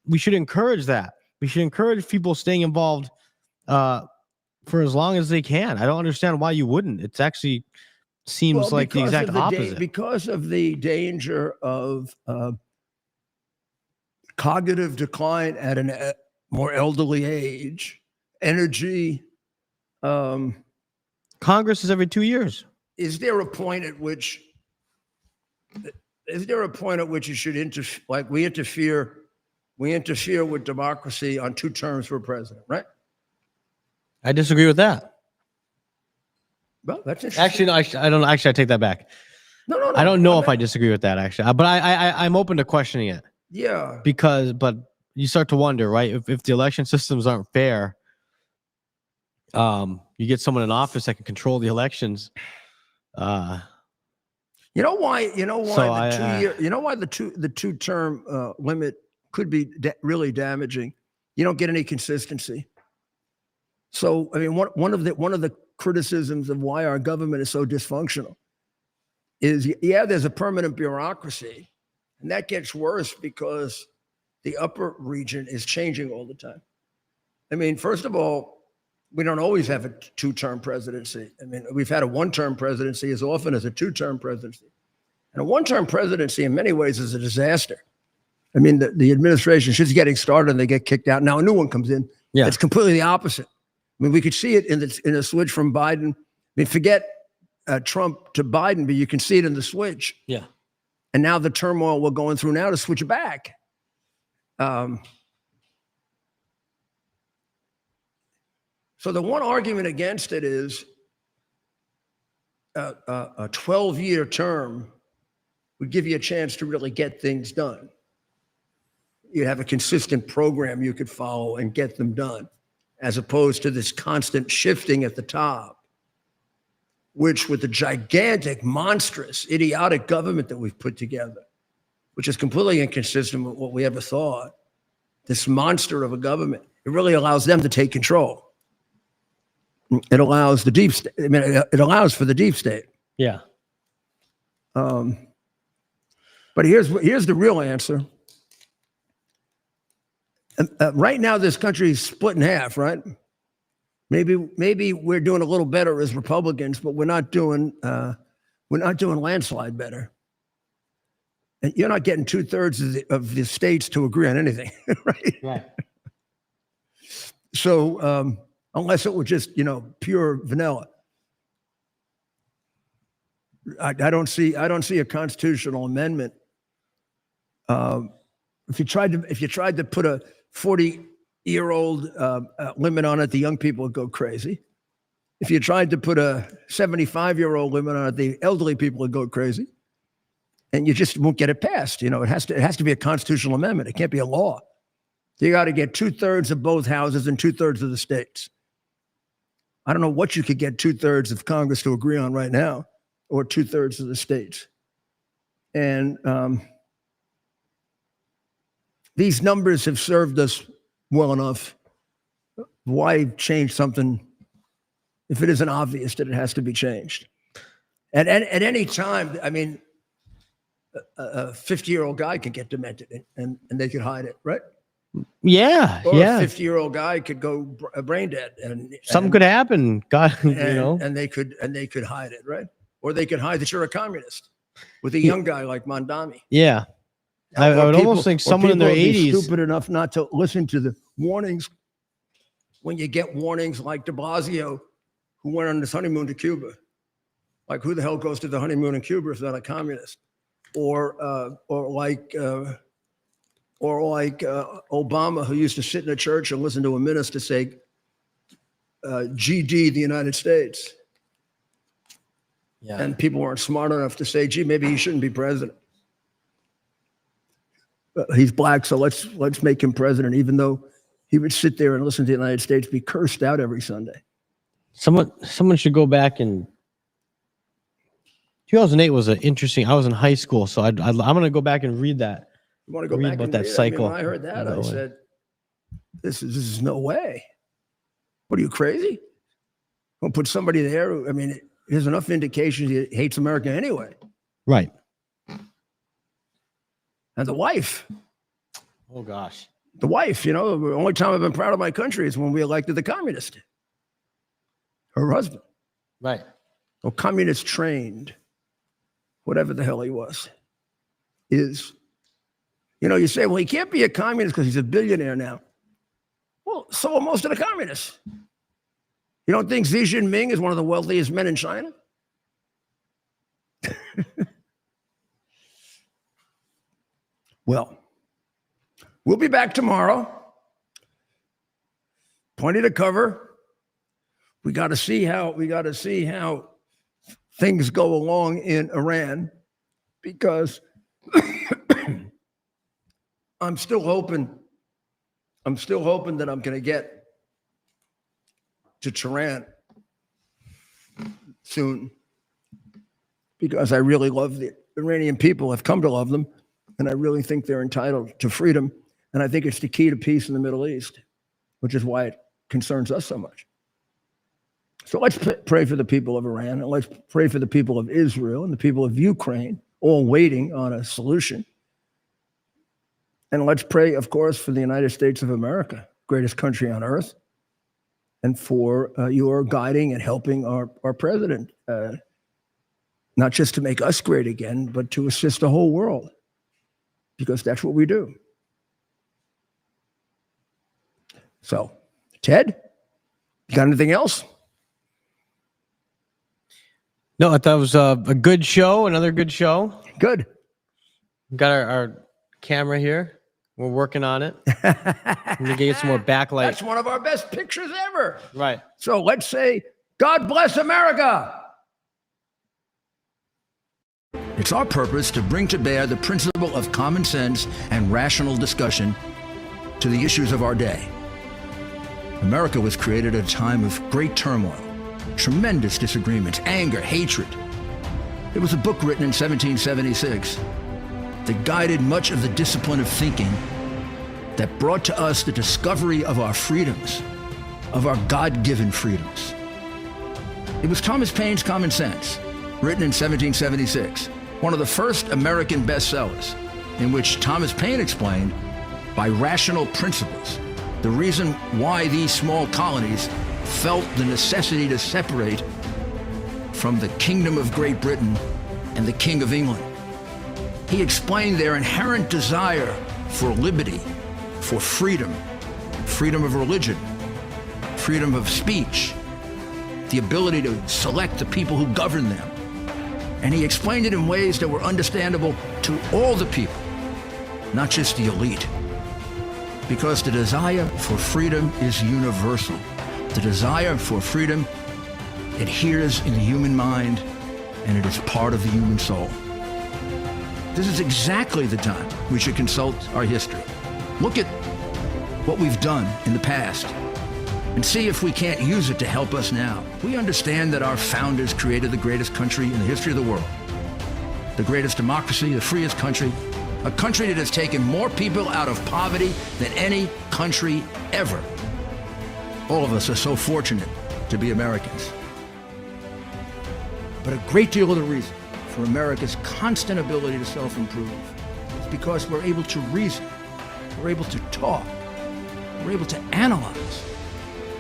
We should encourage that. We should encourage people staying involved for as long as they can. I don't understand why you wouldn't. It's actually seems like the exact opposite. Because of the danger of cognitive decline at a more elderly age, energy. Congress is every 2 years. Is there a point at which you should interfere? Like we interfere with democracy on 2 terms for president, right? I disagree with that. Well, that's interesting. Actually, no, I don't. Actually, I take that back. No. I don't know if I disagree with that. Actually, but I'm open to questioning it. Yeah. But you start to wonder, right? If the election systems aren't fair, you get someone in office that can control the elections. You know why? So You know why the 2-term limit could be really damaging. You don't get any consistency. So I mean, one of the criticisms of why our government is so dysfunctional is, there's a permanent bureaucracy, and that gets worse because the upper region is changing all the time. I mean, first of all, we don't always have a 2-term presidency. I mean, we've had a 1-term presidency as often as a 2-term presidency. And a 1-term presidency in many ways is a disaster. I mean, the administration, she's getting started and they get kicked out. Now a new one comes in. Yeah. It's completely the opposite. I mean, we could see it in the switch from Biden. I mean, forget Trump to Biden, but you can see it in the switch. Yeah. And now the turmoil we're going through now to switch back. So the one argument against it is a 12-year term would give you a chance to really get things done. You'd have a consistent program you could follow and get them done, as opposed to this constant shifting at the top, which with the gigantic, monstrous, idiotic government that we've put together, which is completely inconsistent with what we ever thought, this monster of a government, it really allows them to take control. It allows the deep state. I mean, it allows for the deep state. Yeah. But here's the real answer. Right now, this country is split in half, right? Maybe we're doing a little better as Republicans, but we're not doing landslide better. And you're not getting 2/3 of the states to agree on anything, right? Right. So unless it were just pure vanilla, I don't see a constitutional amendment. If you tried to put a 40-year-old limit on it, the young people would go crazy. If you tried to put a 75-year-old limit on it, the elderly people would go crazy, and you just won't get it passed. It has to be a constitutional amendment. It can't be a law. You got to get 2/3 of both houses and 2/3 of the states. I don't know what you could get 2/3 of Congress to agree on right now, or 2/3 of the states. And these numbers have served us well enough. Why change something if it isn't obvious that it has to be changed? At any time, I mean, a 50-year-old guy could get demented and they could hide it, right? Yeah. Or yeah. a 50-year-old guy could go brain dead, and Something could happen. God, and they could hide it, right? Or they could hide that you're a communist with a young guy like Mandami. Yeah. I would almost think someone in their 80s stupid enough not to listen to the warnings when you get warnings like de Blasio, who went on his honeymoon to Cuba. Like, who the hell goes to the honeymoon in Cuba if not a communist? Or like Or like Obama, who used to sit in a church and listen to a minister say, GD, the United States. Yeah. And people weren't smart enough to say, gee, maybe he shouldn't be president. He's black, so let's make him president, even though he would sit there and listen to the United States be cursed out every Sunday. Someone should go back and 2008 was an interesting. I was in high school, so I'm going to go back and read that. You want to go Read back about and that read it? cycle. I mean, when I heard that, No I way. said, this is no way. What are you, crazy? Don't put somebody there who, I mean, there's enough indications he hates America anyway. Right. And the wife, Oh gosh. the only time I've been proud of my country is when we elected the communist. Her husband. Right. Well, communist trained, whatever the hell he was, is, you say, well, he can't be a communist because he's a billionaire now. Well, so are most of the communists. You don't think Xi Jinping is one of the wealthiest men in China? Well, we'll be back tomorrow. Plenty to cover. We got to see how things go along in Iran, because I'm still hoping that I'm going to get to Tehran soon, because I really love the Iranian people. I've come to love them, and I really think they're entitled to freedom. And I think it's the key to peace in the Middle East, which is why it concerns us so much. So let's pray for the people of Iran, and let's pray for the people of Israel and the people of Ukraine, all waiting on a solution. And let's pray, of course, for the United States of America, greatest country on earth, and for your guiding and helping our president, not just to make us great again, but to assist the whole world, because that's what we do. So, Ted, you got anything else? No, I thought it was a good show. Another good show. Good. Got our camera here. We're working on it. I'm gonna get some more backlight. That's one of our best pictures ever. Right. So let's say, God bless America. It's our purpose to bring to bear the principle of common sense and rational discussion to the issues of our day. America was created at a time of great turmoil, tremendous disagreements, anger, hatred. There was a book written in 1776 that guided much of the discipline of thinking that brought to us the discovery of our freedoms, of our God-given freedoms. It was Thomas Paine's Common Sense, written in 1776, one of the first American bestsellers, in which Thomas Paine explained, by rational principles, the reason why these small colonies felt the necessity to separate from the Kingdom of Great Britain and the King of England. He explained their inherent desire for liberty, for freedom, freedom of religion, freedom of speech, the ability to select the people who govern them. And he explained it in ways that were understandable to all the people, not just the elite. Because the desire for freedom is universal. The desire for freedom adheres in the human mind, and it is part of the human soul. This is exactly the time we should consult our history. Look at what we've done in the past and see if we can't use it to help us now. We understand that our founders created the greatest country in the history of the world, the greatest democracy, the freest country, a country that has taken more people out of poverty than any country ever. All of us are so fortunate to be Americans. But a great deal of the reason for America's constant ability to self-improve is because we're able to reason, we're able to talk, we're able to analyze,